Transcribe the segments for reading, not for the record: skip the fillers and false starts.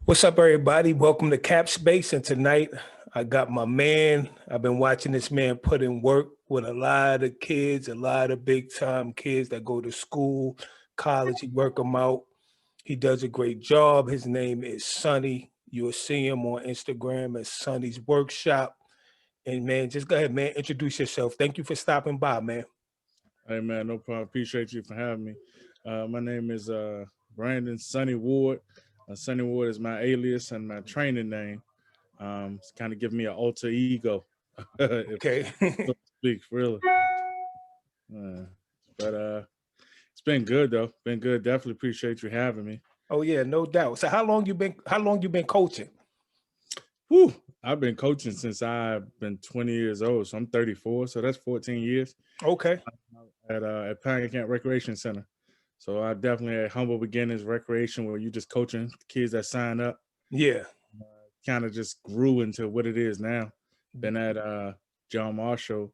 What's up, everybody? Welcome to Cap Space. And tonight I got my man. I've been watching this man put in work with a lot of kids, a lot of big time kids that go to school, college. He work them out. He does a great job. His name is Sonny. You'll see him on Instagram as Sonny's Workshop. And man, just go ahead, man. Introduce yourself. Thank you for stopping by, man. Hey man, no problem. Appreciate you for having me. My name is Brandon Sonny Ward. Sonny Ward is my alias and my training name. It's kind of giving me an alter ego, if Okay. so to speak, really. But it's been good though. Been good. Definitely appreciate you having me. Oh yeah, no doubt. So how long you been coaching? Whew, I've been coaching since I've been 20 years old. So I'm 34. So that's 14 years Okay. at Pine Camp Recreation Center. So I definitely had humble beginnings recreation where you just coaching kids that sign up. Yeah. Kind of just grew into what it is now. Been at John Marshall.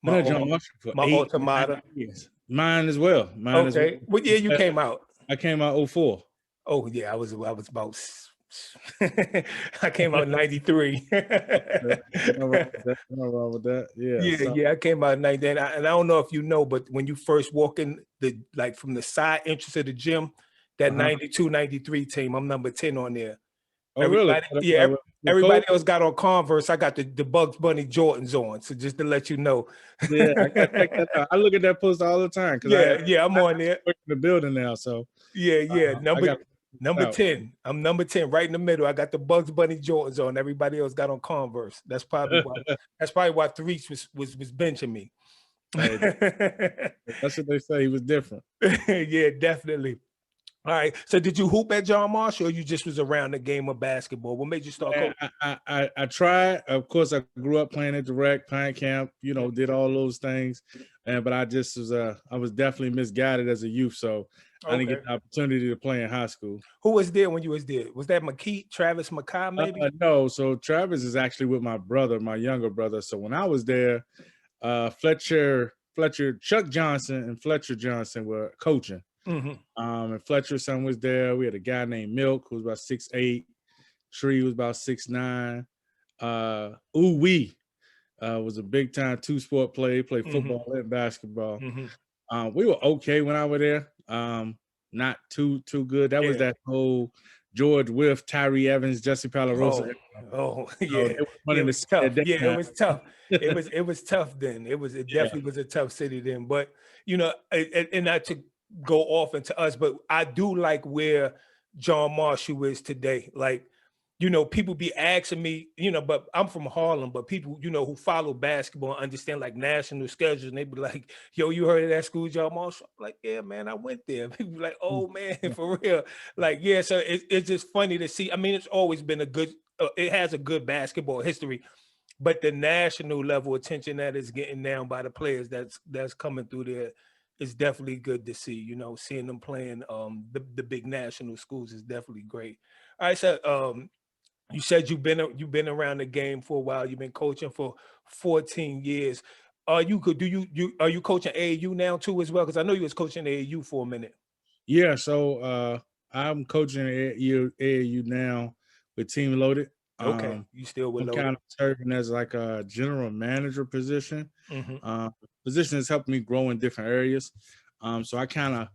My Been at ult- John Marshall for my 8 9 automata. years. Mine as well. Okay. What year you came out? I came out 04. Oh yeah, I was about I came out 93. No wrong with that. No wrong with that. Yeah. Yeah, So yeah, I came out 90. And I don't know if you know, but when you first walk in like from the side entrance of the gym, that uh-huh. 92, 93 team, I'm number 10 on there. Oh really? Everybody, yeah, With everybody Kobe? else got on Converse. I got the Bugs Bunny Jordans on. So just to let you know. Yeah, I gotta check that out. I look at that poster all the time because I Yeah, I'm on there. work in the building now. So Yeah. I Number got number out. 10. I'm number 10, right in the middle. I got the Bugs Bunny Jordans on. Everybody else got on Converse. That's probably why Therese was benching me. Hey, that's what they say. He was different. Yeah, definitely. All right. So did you hoop at John Marshall or you just was around the game of basketball? What made you start Man, coaching? I tried. Of course, I grew up playing at the rec, Pine Camp. Did all those things, and but I just was I was definitely misguided as a youth, so I didn't Okay. get the opportunity to play in high school. Who was there when you was there? Was that McKee, Travis McKay, maybe? No, so Travis is actually with my brother, my younger brother. So when I was there, Chuck Johnson and Fletcher Johnson were coaching. Hmm. And Fletcher's son was there. We had a guy named Milk who was about 6'8". Tree was about 6'9". Ooh Wee was a big time two-sport player. Played Hmm. football and basketball. Hmm. We were okay when I was there. Not too good. That was Yeah. that whole George Whiff, Tyree Evans, Jesse Palarosa Oh, era. yeah. They were Yeah, running it the was city at tough. that Yeah, it time. was tough. It was tough then. It Yeah. definitely was a tough city then. But and not to go off into us, but I do like where John Marshall is today. Like, people be asking me, but I'm from Harlem, but people, who follow basketball and understand like national schedules, and they be like, yo, you heard of that school, John Marshall? I'm like, yeah, man, I went there. People be like, oh man, for real. Like, yeah, so it's just funny to see. I mean, it's always been it has a good basketball history, but the national level attention that is getting now by the players that's coming through there is definitely good to see. Seeing them playing the big national schools is definitely great. All right, so you said you've been around the game for a while. You've been coaching for 14 years. Are you could do you are you coaching AAU now too as well? Because I know you was coaching AAU for a minute. Yeah, so I'm coaching at AAU now with Team Loaded. Okay, Um, you still with I'm loaded. kind of serving as like a general manager position. Hmm. Um, Position has helped me grow in different areas. So I kind of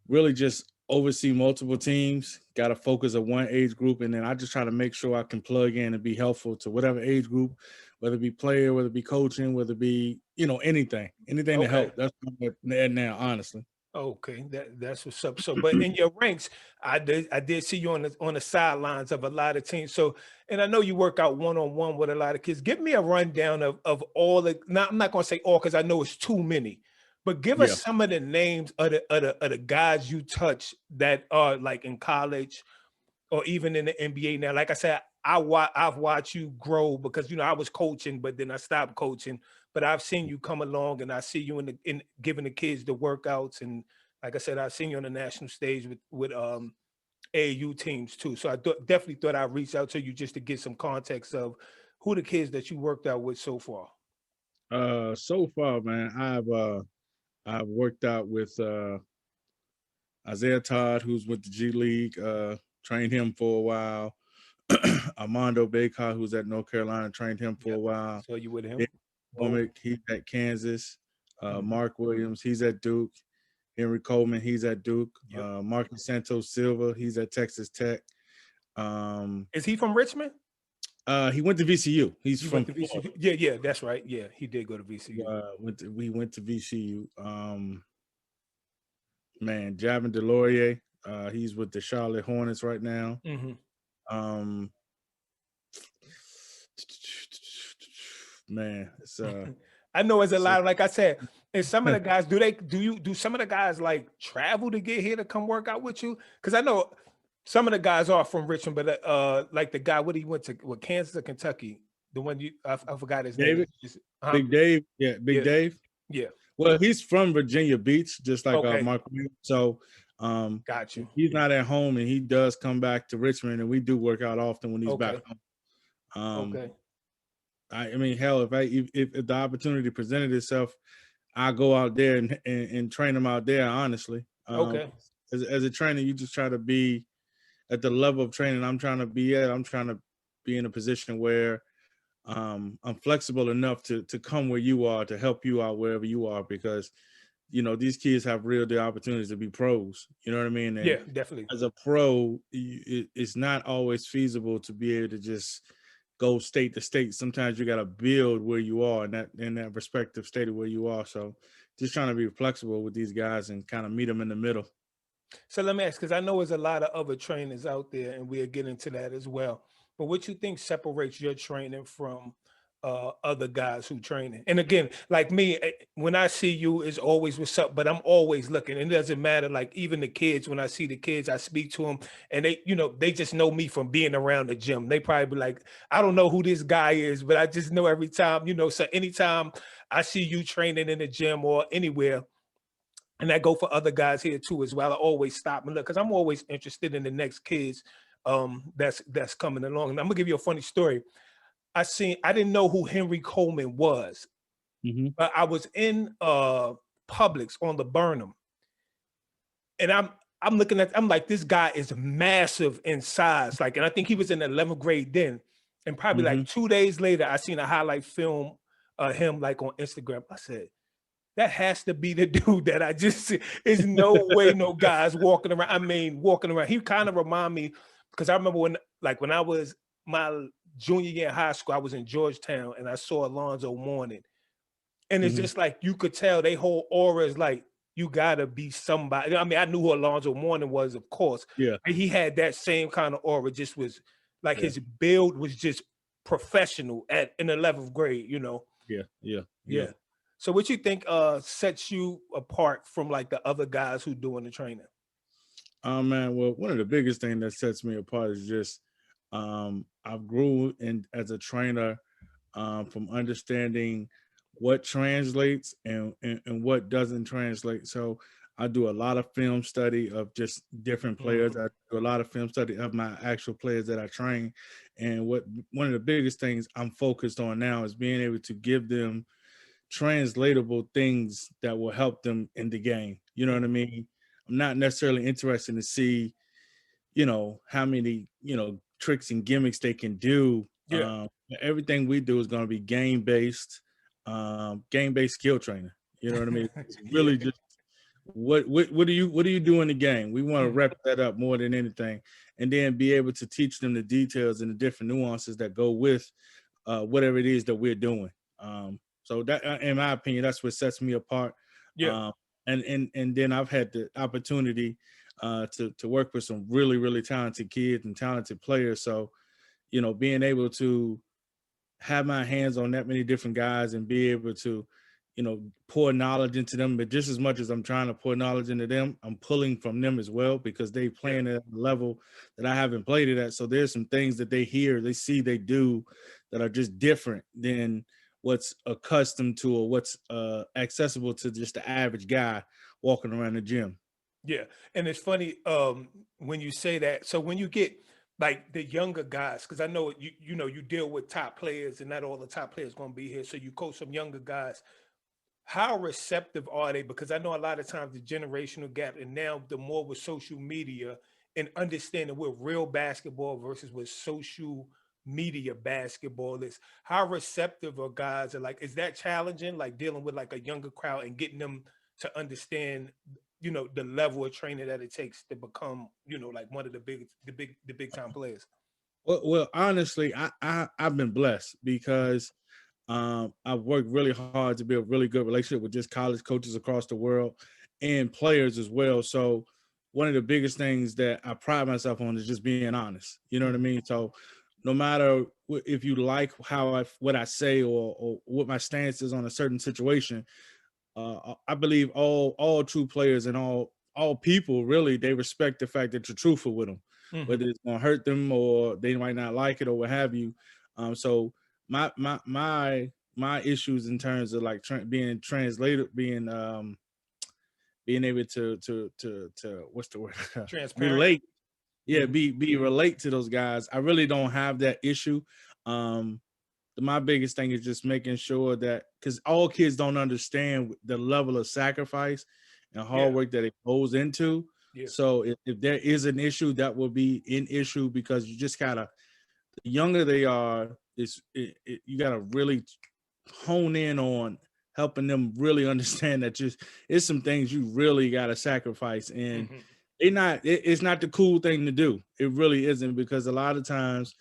really just oversee multiple teams, got to focus on one age group, and then I just try to make sure I can plug in and be helpful to whatever age group, whether it be player, whether it be coaching, whether it be, anything to Okay. help. That's what I'm at now, honestly. Okay, that's what's up. So, but in your ranks, I did see you on the sidelines of a lot of teams. So, and I know you work out one on one with a lot of kids. Give me a rundown of all the. Not, I'm not going to say all because I know it's too many, but give us Yeah. some of the names of the guys you touch that are like in college or even in the NBA now. Like I said, I've watched you grow because I was coaching, but then I stopped coaching. But I've seen you come along, and I see you in giving the kids the workouts, and like I said, I've seen you on the national stage with AAU teams too. So I definitely thought I'd reach out to you just to get some context of who the kids that you worked out with so far. So far, man, I've worked out with Isaiah Todd, who's with the G League. trained him for a while. Armando Baycott, who's at North Carolina, trained him for Yep. a while. So you with him? Nick McCormick, he's at Kansas. Mhm. Mark Williams, he's at Duke. Henry Coleman, he's at Duke. Yep. Marcus Santos Silva, he's at Texas Tech. Is he from Richmond? He went to VCU. He's You from went to Florida. VCU? Yeah, yeah, that's right. Yeah, he did go to VCU. We went to VCU. Man, Javin DeLaurier, he's with the Charlotte Hornets right now. Mm-hmm. Man, it's I know it's a lot of, like I said, and some of the guys, do some of the guys like travel to get here to come work out with you? Because I know some of the guys are from Richmond, but like the guy, what he went to, what, Kansas or Kentucky? The one I forgot his name. David, Big Dave, Big Yeah. Dave. Yeah. Well, he's from Virginia Beach, just like Okay. Mark. So Got you. he's not at home, and he does come back to Richmond, and we do work out often when he's back home. Okay. I mean, hell, if the opportunity presented itself, I go out there and train them out there. Honestly, Okay. As a trainer, you just try to be at the level of training I'm trying to be at. I'm trying to be in a position where I'm flexible enough to come where you are, to help you out wherever you are, because these kids have real deal opportunities to be pros. You know what I mean? And Yeah, definitely. as a pro, it's not always feasible to be able to just go state to state. Sometimes you got to build where you are in that respective state of where you are. So just trying to be flexible with these guys and kind of meet them in the middle. So let me ask, because I know there's a lot of other trainers out there, and we'll get into that as well. But what you think separates your training from other guys who training? And again, like me, when I see you, it's always what's up. But I'm always looking, and it doesn't matter. Like even the kids, when I see the kids, I speak to them, and they just know me from being around the gym. They probably be like, I don't know who this guy is, but I just know every time. So anytime I see you training in the gym or anywhere. And I go for other guys here too as well. I always stop and look because I'm always interested in the next kids that's coming along. And I'm gonna give you a funny story. I didn't know who Henry Coleman was, but I was in Publix on the Burnham, and I'm looking at, I'm like, this guy is massive in size. Like, and I think he was in the 11th grade then. And probably like 2 days later, I seen a highlight film of him like on Instagram. I said, that has to be the dude that I just see. There's no way no guys walking around. I mean, walking around. He kind of remind me, because I remember when I was my junior year in high school, I was in Georgetown and I saw Alonzo Mourning. And it's just like, you could tell they whole aura is like, you gotta be somebody. I mean, I knew who Alonzo Mourning was, of course. Yeah. And he had that same kind of aura, just was like his build was just professional in 11th grade, Yeah. So what you think sets you apart from like the other guys who doing the training? Oh man, well, one of the biggest things that sets me apart is just I've grew in as a trainer from understanding what translates and what doesn't translate. So I do a lot of film study of just different players. I do a lot of film study of my actual players that I train. And one of the biggest things I'm focused on now is being able to give them translatable things that will help them in the game. You know what I mean? I'm not necessarily interested to see, how many, tricks and gimmicks they can do. Yeah. Everything we do is going to be game-based skill training. You know what I mean? It's really just what do you do in the game? We want to rep that up more than anything, and then be able to teach them the details and the different nuances that go with whatever it is that we're doing. So that, in my opinion, that's what sets me apart. Yeah. And then I've had the opportunity to work with some really, really talented kids and talented players. So, being able to have my hands on that many different guys and be able to, pour knowledge into them, but just as much as I'm trying to pour knowledge into them, I'm pulling from them as well, because they playing at a level that I haven't played it at. So there's some things that they hear, they see, they do that are just different than what's accustomed to or what's accessible to just the average guy walking around the gym. Yeah. And it's funny when you say that. So when you get like the younger guys, because I know you deal with top players and not all the top players going to be here. So you coach some younger guys. How receptive are they? Because I know a lot of times the generational gap, and now the more with social media, and understanding what real basketball versus what social media basketball is? How receptive are guys? Are like, is that challenging? Like dealing with like a younger crowd and getting them to understand, the level of training that it takes to become, like one of the big time players. Well, honestly, I've been blessed because I've worked really hard to build a really good relationship with just college coaches across the world and players as well. So one of the biggest things that I pride myself on is just being honest. You know what I mean? So no matter if you like what I say or what my stance is on a certain situation, I believe all true players and all people really, they respect the fact that you're truthful with them, whether it's gonna hurt them or they might not like it or what have you. So my issues in terms of like being translated, being able to what's the word Transparent. relate, yeah, Mhm. be relate to those guys. I really don't have that issue. Um, my biggest thing is just making sure that, because all kids don't understand the level of sacrifice and hard Yeah. work that it goes into. Yeah. So if there is an issue, that will be an issue, because you just gotta, the younger they are, you gotta really hone in on helping them really understand that just it's some things you really gotta sacrifice, and Mhm. it's not the cool thing to do. It really isn't, because a lot of times,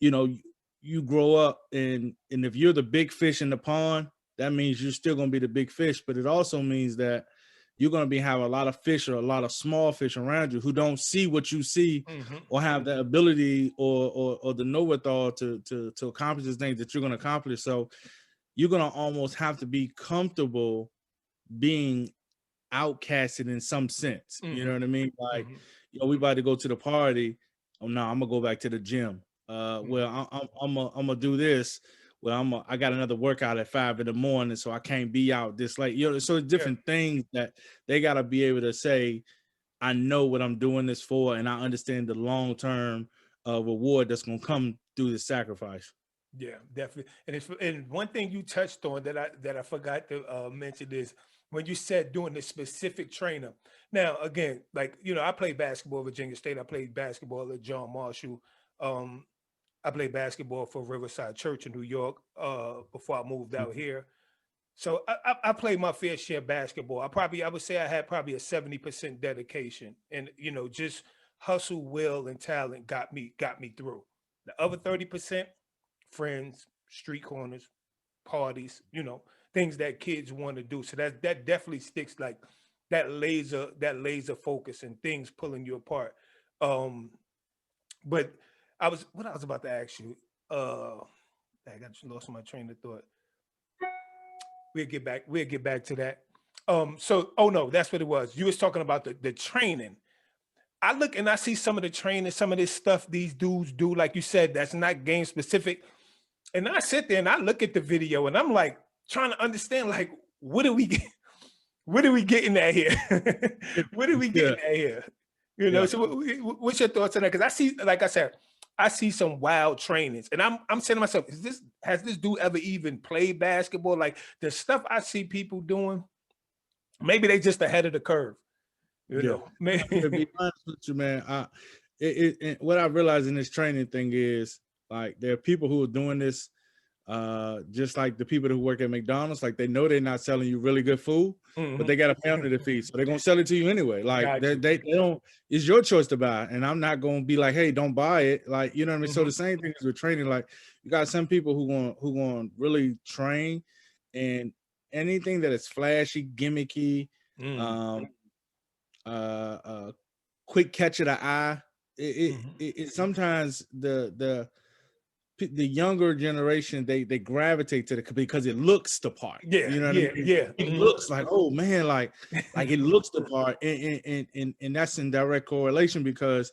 you know, you grow up and if you're the big fish in the pond, that means you're still going to be the big fish. But it also means that you're going to have a lot of fish or a lot of small fish around you who don't see what you see, Mhm. or have the ability or the know-withal to accomplish the things that you're going to accomplish. So you're going to almost have to be comfortable being outcasted in some sense. You know Mhm. what I mean? Like, Mhm. we about to go to the party. Oh no, I'm gonna go back to the gym. Well, Mhm. I'm gonna do this. Well, I got another workout at 5 in the morning, so I can't be out this late. So it's Yeah. different things that they gotta be able to say, I know what I'm doing this for, and I understand the long term reward that's gonna come through the sacrifice. Yeah, definitely. And one thing you touched on that I forgot to mention is when you said doing the specific trainer. Now, again, like I played basketball at Virginia State. I played basketball at John Marshall. Um, I played basketball for Riverside Church in New York before I moved out Mhm. here. So I played my fair share of basketball. I would say I had probably a 70% dedication, and just hustle, will, and talent got me through. The other 30%, friends, street corners, parties, things that kids want to do. So that definitely sticks, like that laser focus and things pulling you apart. Um, but what I was about to ask you. I got lost my train of thought. We'll get back to that. So oh no, that's what it was. You was talking about the training. I look and I see some of the training, some of this stuff these dudes do, like you said, that's not game specific. And I sit there and I look at the video and I'm like trying to understand, like, what are we get, what are we getting at here? What are we Yeah, getting at here? yeah. So what's your thoughts on that? Because I see, like I said, I see some wild trainings, and I'm saying to myself, has this dude ever even played basketball? Like the stuff I see people doing, maybe they just ahead of the curve, Yeah. To Maybe. be honest with you, man, what I realized in this training thing is, like, there are people who are doing this, just like the people who work at McDonald's. Like, they know they're not selling you really good food, but Mhm. they got a family to feed, so they're gonna sell it to you anyway. Like, Got you. they don't. It's your choice to buy, and I'm not gonna be like, hey, don't buy it. Like, you know what I mean. So Mhm. the same thing is with training. Like, you got some people who going really train, and anything that is flashy, gimmicky, Mm. um, uh quick catch of the eye. Mhm. It sometimes the younger generation, they gravitate to it because it looks the part. Yeah, You know what I yeah, mean? yeah. It Mhm. looks like, oh man, like it looks the part, and that's in direct correlation, because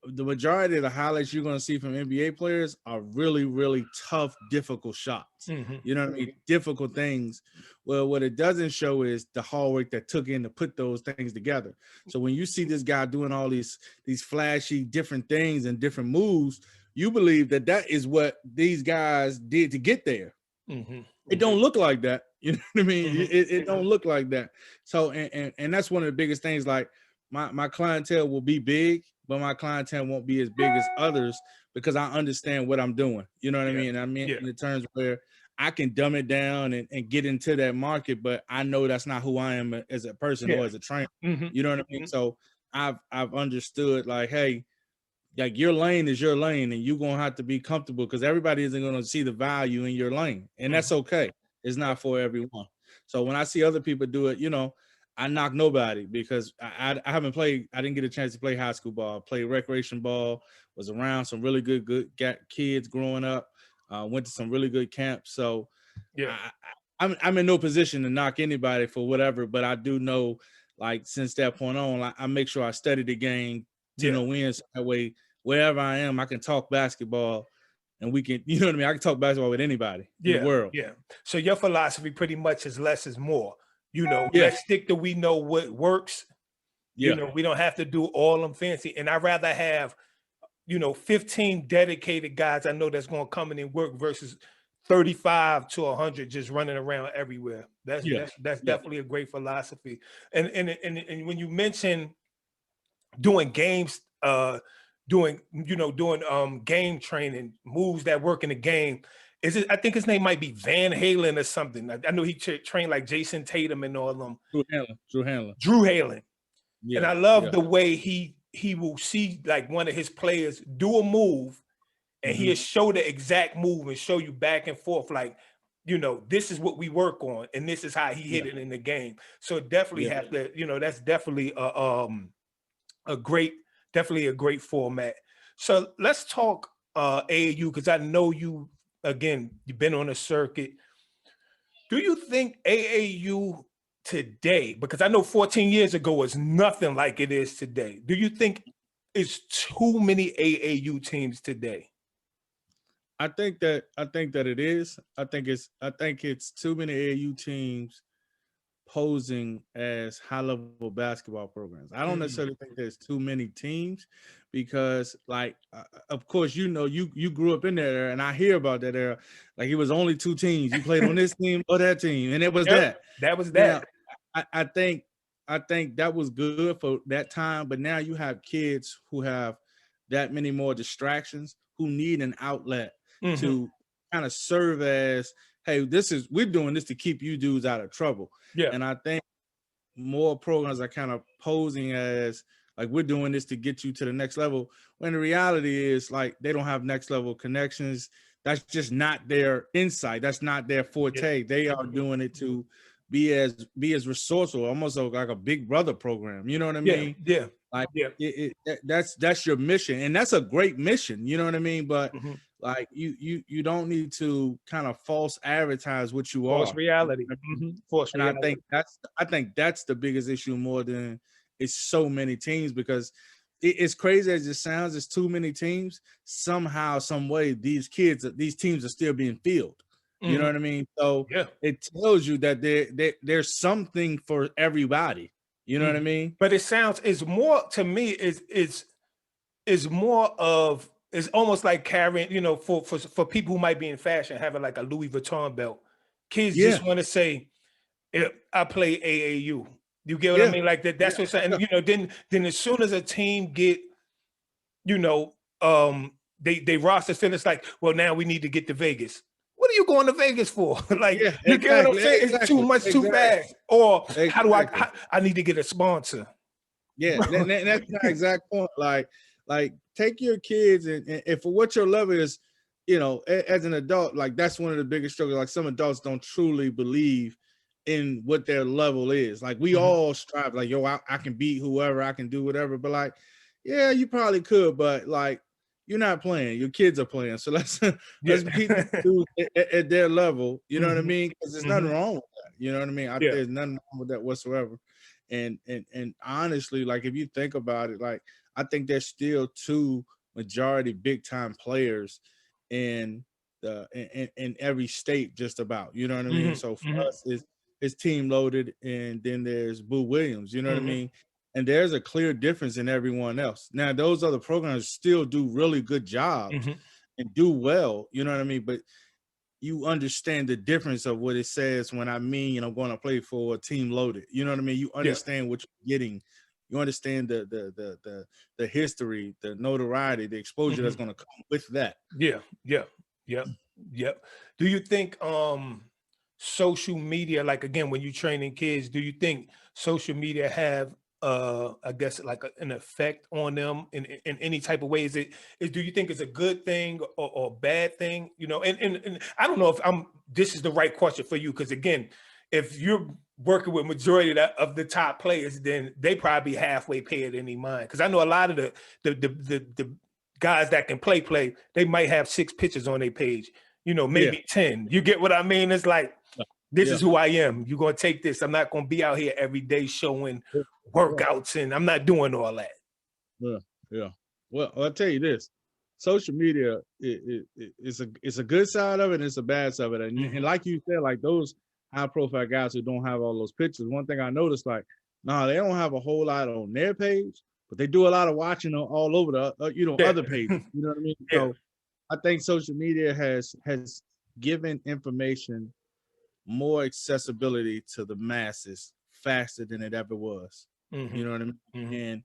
the majority of the highlights you're going to see from NBA players are really, really tough, difficult shots. Mhm. You know what I mean? Difficult things. Well, what it doesn't show is the hard work that took in to put those things together. So when you see this guy doing all these flashy different things and different moves, you believe that that is what these guys did to get there. Mhm. It Mhm. don't look like that. You know what I mean? Mhm. It don't look like that. So and that's one of the biggest things. Like, my clientele will be big, but my clientele won't be as big as others because I understand what I'm doing. You know what I Yeah. mean? I mean, Yeah. in the terms where I can dumb it down and get into that market, but I know that's not who I am as a person or Yeah. as a trainer. Mm-hmm. You know what I mean? Mm-hmm. So I've understood like, hey, like your lane is your lane, and you're gonna have to be comfortable because everybody isn't gonna see the value in your lane, and that's okay. It's not for everyone. So when I see other people do it, you know, I knock nobody because I haven't played. I didn't get a chance to play high school ball. I played recreation ball. Was around some really good kids growing up. Went to some really good camps. So Yeah. I'm in no position to knock anybody for whatever, but I do know, like since that point on, I make sure I study the game to Yeah. no end. So that way, wherever I am, I can talk basketball, and we can, you know what I mean. I can talk basketball with anybody in the Yeah. world. Yeah. So your philosophy pretty much is less is more. You know, Yeah, let's stick to we know what works. You yeah, know, we don't have to do all them fancy. And I'd rather have, 15 dedicated guys I know that's going to come in and work versus 35 to 100 just running around everywhere. That's yeah, that's that's yeah. definitely a great philosophy. And when you mention doing games, doing game training, moves that work in the game, is it? I think his name might be Van Halen or something. I know he trained like Jason Tatum and all of them. Drew Handler. Drew Halen. And Yeah, I love yeah. the way he will see like one of his players do a move and he'll show the exact move and show you back and forth like, this is what we work on and this is how he Yeah, hit it in the game. So definitely yeah. have to, that's definitely a great, definitely a great format. So let's talk AAU because I know you've been on a circuit. Do you think AAU today, because I know 14 years ago was nothing like it is today, do you think it's too many AAU teams today? I think that it is. I think it's too many AAU teams posing as high level basketball programs. I don't Mm. necessarily think there's too many teams because, like, of course, you grew up in that era, and I hear about that era. Like, it was only two teams. You played on this team or that team, and it was Yep, that. that was that. Now, I think that was good for that time, but now you have kids who have that many more distractions who need an outlet Mhm. to kind of serve as, hey, we're doing this to keep you dudes out of trouble. Yeah. And I think more programs are kind of posing as like we're doing this to get you to the next level. When the reality is like they don't have next level connections. That's just not their insight. That's not their Yeah. forte. They are doing it to be as resourceful, almost like a big brother program. You know what I Yeah. mean? Yeah. Like Yeah. that's your mission, and that's a great mission. You know what I mean? But Mhm. like you don't need to kind of false advertise what you False are. reality. False And I reality. think that's the biggest issue more than it's so many teams because it's crazy as it sounds. It's too many teams. Somehow, some way, these teams are still being filled. You know Mhm. what I mean? So Yeah. it tells you that there's something for everybody. You know what I Mhm. mean? But it sounds it's more to me is more of it's almost like carrying, for people who might be in fashion, having like a Louis Vuitton belt. Kids Yeah, just want to say, I play AAU. You get what I yeah, mean? Like that. yeah, That's what I'm yeah, saying. Then as soon as a team get, you know, they roster finished like, well, now we need to get to Vegas. What are you going to Vegas for? Like, yeah. you get what I'm Exactly, saying? It's too much, too exactly, fast. Or how do exactly. I need to get a sponsor? Yeah, Bro. that's my exact point. Like take your kids and for what your level is, as an adult, like that's one of the biggest struggles. Like some adults don't truly believe in what their level is. Like we Mhm. all strive, like, yo, I can beat whoever, I can do whatever. But like, yeah, you probably could, but like you're not playing, your kids are playing. So let's Yeah. let's beat these dudes at their level, you know what I Mhm. mean? Because there's nothing Mhm. wrong with that. You know what I mean? Yeah. There's nothing wrong with that whatsoever. And honestly, like if you think about it, like I think there's still two majority big time players in in every state, just about. You know what I mean? Mhm. So for Mhm. us, it's Team Loaded, and then there's Boo Williams. You know what I Mhm. mean? And there's a clear difference in everyone else. Now, those other programs still do really good jobs Mhm. and do well. You know what I mean? But you understand the difference of what it says when I mean, going to play for a Team Loaded. You know what I mean? You Yeah. understand what you're getting You understand the history, the notoriety, the exposure that's going to come with that. Yeah, yeah, yep, yep. Do you think social media, like again, when you're training kids, do you think social media have I guess like an effect on them in any type of way? Do you think it's a good thing or a bad thing? You know, and I don't know if this is the right question for you, because again, if you're working with majority of the top players, then they probably halfway pay it any mind. Because I know a lot of the guys that can play, they might have 6 pictures on their page, you know, Yeah, maybe 10. You get what I mean? It's like, this yeah, is who I am. You're going to take this. I'm not going to be out here every day showing yeah, yeah, workouts, and I'm not doing all that. yeah. Yeah. Well, I'll tell you this: social media it's a good side of it, and it's a bad side of it. And like you said, like those high profile guys who don't have all those pictures. One thing I noticed, like, no, they don't have a whole lot on their page, but they do a lot of watching all over the Yeah. other pages. You know what I mean? Yeah. So I think social media has given information more accessibility to the masses faster than it ever was. You know what I mean? And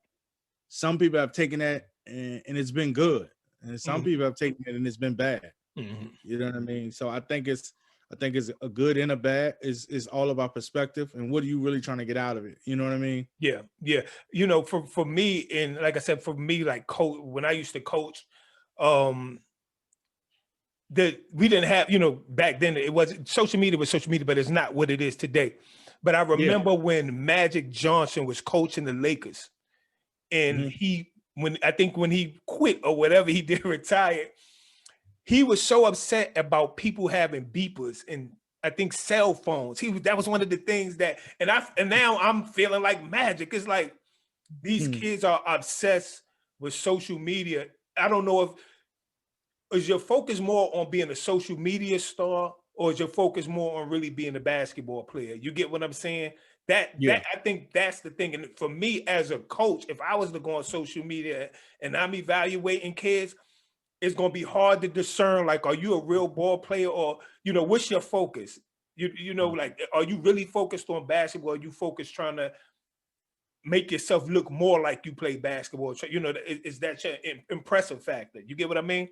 some people have taken that and it's been good, and some people have taken it and it's been bad. You know what I mean? So I think it's a good and a bad. Is all about perspective and what are you really trying to get out of it? You know what I mean? Yeah, yeah. You know, for me, and like I said, for me, like when I used to coach, we didn't have, you know, back then it wasn't social media was social media, but it's not what it is today. But I remember when Magic Johnson was coaching the Lakers, and when he quit or whatever he did, retired, he was so upset about people having beepers and I think cell phones. That was one of the things that, and now I'm feeling like Magic. It's like these kids are obsessed with social media. I don't know if is your focus more on being a social media star, or is your focus more on really being a basketball player? You get what I'm saying? That I think that's the thing. And for me as a coach, if I was to go on social media and I'm evaluating kids, it's going to be hard to discern, like, are you a real ball player, or, you know, what's your focus? You know, like, are you really focused on basketball? Are you focused trying to make yourself look more like you play basketball? You know, is that your impressive factor? You get what I mean?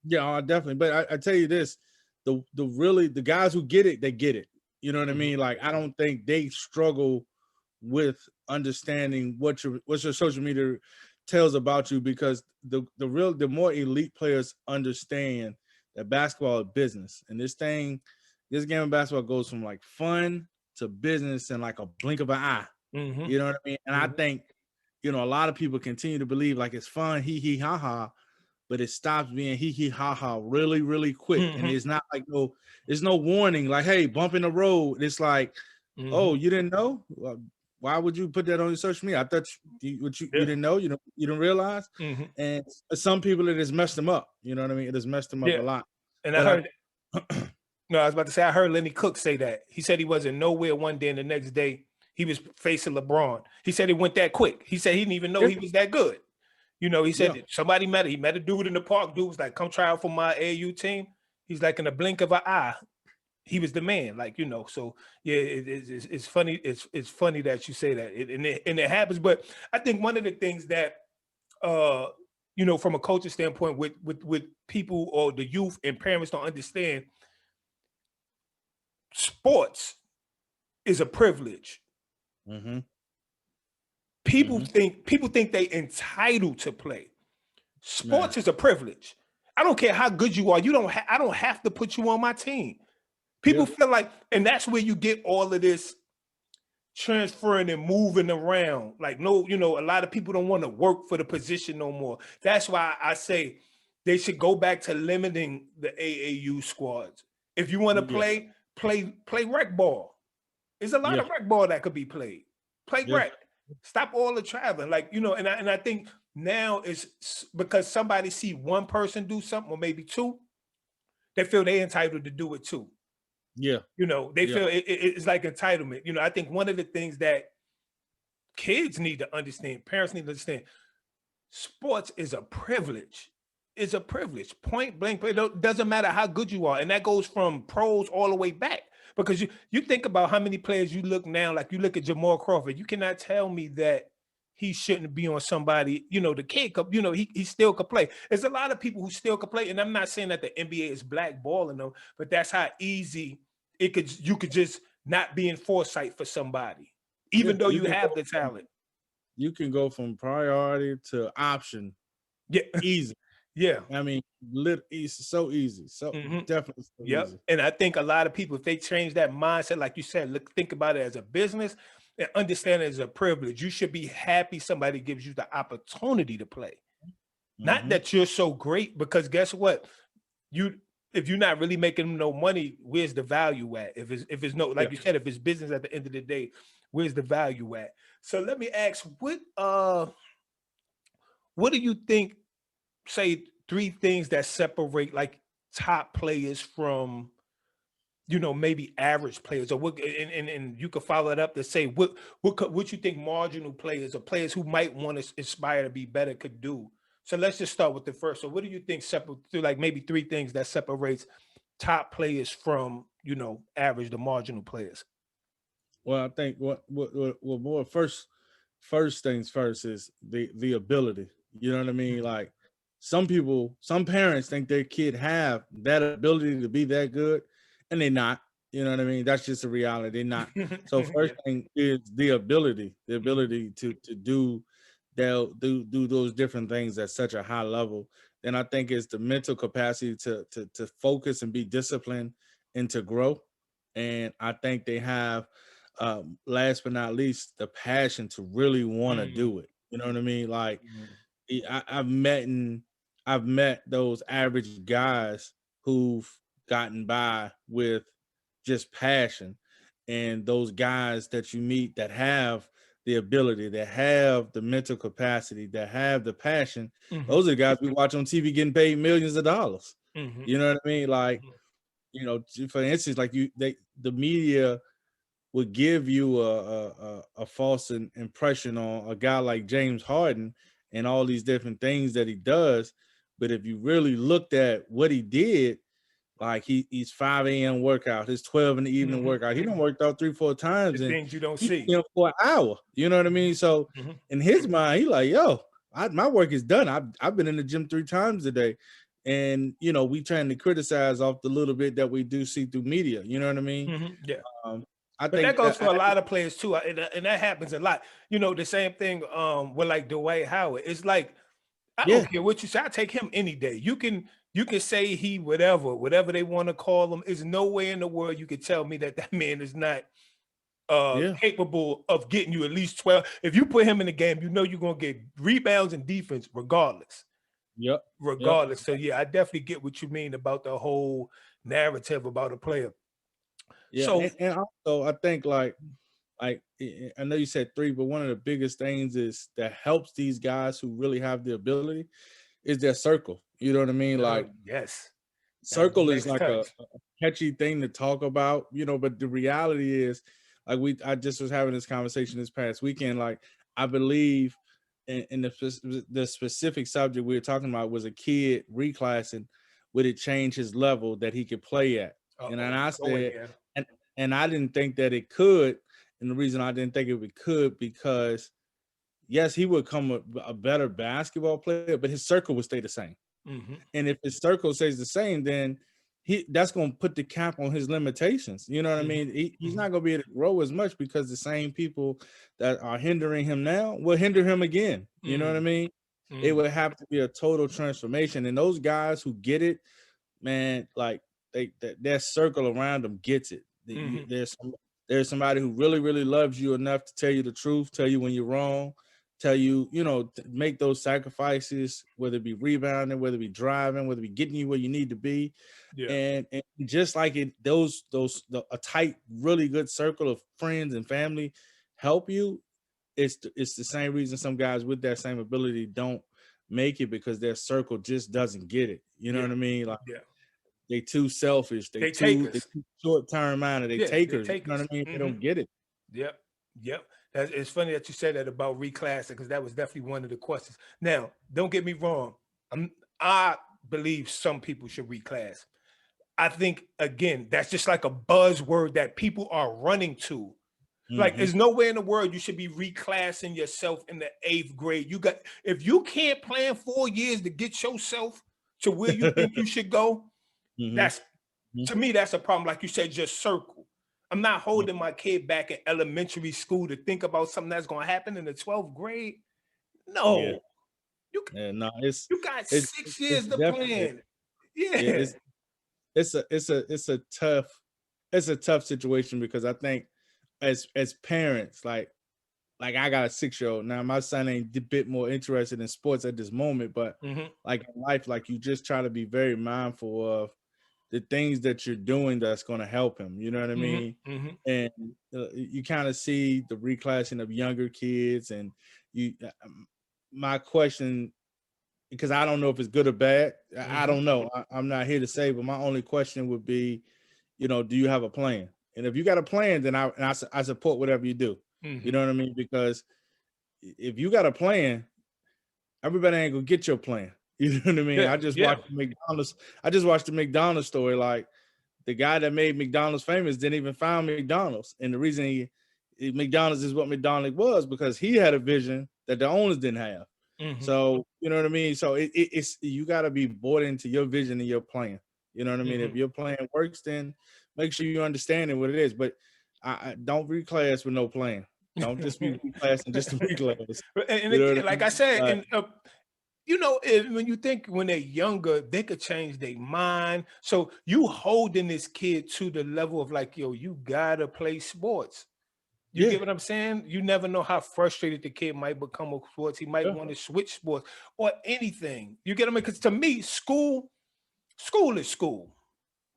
Yeah, definitely. But I tell you this, the guys who get it, they get it. You know what I mean? Like, I don't think they struggle with understanding what your social media tells about you, because the more elite players understand that basketball is business, and this game of basketball goes from like fun to business in like a blink of an eye. You know what I mean? And I think, you know, a lot of people continue to believe like it's fun, hee ha ha, but it stops being hee hee ha ha really, really quick. And it's not like there's no warning, like, hey, bump in the road. It's like, oh, you didn't know? Why would you put that on your social media? I thought you didn't know, you didn't realize. And some people, it has messed them up. You know what I mean? It has messed them up a lot. And I heard, no, I was about to say, I heard Lenny Cook say that. He said he wasn't nowhere one day, and the next day he was facing LeBron. He said it went that quick. He said he didn't even know he was that good. You know, he said somebody met him. He met a dude in the park. Dude was like, come try out for my AAU team. He's like, in a blink of an eye, he was the man. Like, you know, so yeah, it's funny. It's funny that you say that, and it happens. But I think one of the things that, you know, from a culture standpoint, with people or the youth and parents don't understand, sports is a privilege. People think they entitled to play. Sports is a privilege. I don't care how good you are. I don't have to put you on my team. People feel like, and that's where you get all of this transferring and moving around. Like, no, you know, a lot of people don't want to work for the position no more. That's why I say they should go back to limiting the AAU squads. If you want to play rec ball. There's a lot of rec ball that could be played. Play rec. Stop all the traveling. Like, you know, and I think now it's because somebody see one person do something, or maybe two, they feel they're entitled to do it too. Yeah. You know, they feel it's like entitlement. You know, I think one of the things that kids need to understand, parents need to understand, sports is a privilege. It's a privilege. Point blank. It doesn't matter how good you are. And that goes from pros all the way back. Because you think about how many players you look now, like you look at Jamal Crawford, you cannot tell me that he shouldn't be on somebody, the kid could, he still could play. There's a lot of people who still could play. And I'm not saying that the NBA is blackballing them, but that's how easy you could just not be in foresight for somebody, Yeah, even though you have the talent. you can go from priority to option Yeah. easy. Yeah. I mean, it's so easy. So definitely so Yep. easy. And I think a lot of people, if they change that mindset, like you said, think about it as a business and understand it as a privilege. You should be happy somebody gives you the opportunity to play. Not that you're so great, because guess what? If you're not really making no money, where's the value at? If it's no, like you said, if it's business at the end of the day, where's the value at? So let me ask, what do you think, say 3 things that separate like top players from, maybe average players, or what, and you could follow it up to say what you think marginal players or players who might want to aspire to be better could do. So let's just start with the first. So what do you think through like maybe 3 things that separates top players from, average to marginal players? Well, I think more first things first is the ability. You know what I mean? Like some parents think their kid have that ability to be that good, and they're not. You know what I mean? That's just a reality. They're not. So first thing is the ability to do do those different things at such a high level. Then I think it's the mental capacity to focus and be disciplined and to grow. And I think they have, last but not least, the passion to really want to do it. You know what I mean? Like I've met those average guys who've gotten by with just passion, and those guys that you meet that have the ability, that have the mental capacity, that have the passion. Those are the guys we watch on TV getting paid millions of dollars. You know what I mean? Like, for instance, like the media would give you a false impression on a guy like James Harden and all these different things that he does. But if you really looked at what he did, like he's 5 a.m. workout, his 12 in the evening workout. He done worked out 3-4 times, The and things you don't he's see. in for an hour. You know what I mean? So in his mind, he like, yo, my work is done. I've been in the gym 3 times a day. And we trying to criticize off the little bit that we do see through media. You know what I mean? Yeah. I But that think goes for a lot of players too, and that happens a lot. The same thing with like Dwight Howard. It's like, I don't care what you say. I take him any day. You can say he whatever they want to call him. There's no way in the world you could tell me that man is not capable of getting you at least 12. If you put him in the game, you're gonna get rebounds and defense regardless. Yep. Regardless. So yeah, I definitely get what you mean about the whole narrative about a player. Yeah, So and also I think like I know you said 3, but one of the biggest things is that helps these guys who really have the ability is their circle. You know what I mean? Like yes. circle is like a catchy thing to talk about, but the reality is, like I just was having this conversation this past weekend. Like I believe in the specific subject we were talking about was a kid reclassing, would it change his level that he could play at? And then I said, and I didn't think that it could. And the reason I didn't think it could, because yes, he would become a better basketball player, but his circle would stay the same. And if his circle stays the same, then that's going to put the cap on his limitations. You know what I mean? He's not going to be able to grow as much, because the same people that are hindering him now will hinder him again. You know what I mean? It would have to be a total transformation. And those guys who get it, man, like their circle around them gets it. There's somebody who really, really loves you enough to tell you the truth, tell you when you're wrong, tell you, make those sacrifices, whether it be rebounding, whether it be driving, whether it be getting you where you need to be. And just like a tight, really good circle of friends and family help you, it's the same reason some guys with that same ability don't make it, because their circle just doesn't get it. You know what I mean? Like they too selfish, they too short-term minded, they takers. You know what I mean? They don't get it. Yep. It's funny that you said that about reclassing, because that was definitely one of the questions. Now, don't get me wrong. I believe some people should reclass. I think, again, that's just like a buzzword that people are running to. Like, Mm-hmm. there's nowhere in the world you should be reclassing yourself in the 8th grade. If you can't plan 4 years to get yourself to where you think you should go, Mm-hmm. that's, to me, that's a problem. Like you said, just circle. I'm not holding my kid back in elementary school to think about something that's going to happen in the 12th grade. Yeah. No, you Yeah. No, you got it's 6 it's years to definitely, plan. yeah, Yeah. it's a tough situation because I think as parents, like I got a 6-year-old now. My son ain't a bit more interested in sports at this moment, but Mm-hmm. like in life, like you just try to be very mindful of the things that you're doing that's going to help him. You know what I mean? Mm-hmm. Mm-hmm. And you kind of see the reclassing of younger kids, and you. My question, because I don't know if it's good or bad. I Mm-hmm. don't know. I'm not here to say, but my only question would be, do you have a plan? And if you got a plan, then I support whatever you do. You Mm-hmm. know what I mean? Because if you got a plan, everybody ain't gonna get your plan. You know what I mean? Yeah. Yeah. I just watched the McDonald's story. Like the guy that made McDonald's famous didn't even found McDonald's, and the reason McDonald's is what McDonald's was because he had a vision that the owners didn't have. Mm-hmm. So you know what I mean. So it's you got to be bought into your vision and your plan. You know what I mean. If Mm-hmm. your plan works, then make sure you understand what it is. But I don't reclass with no plan. Don't just be reclassing just to reclass. And You know what again, I like I mean? said, and when you think when they're younger, they could change their mind. So you holding this kid to the level of like, yo, you gotta play sports. You Yeah. get what I'm saying? You never know how frustrated the kid might become with sports. He might Yeah. want to switch sports or anything. You get what I mean? Because to me, school is school,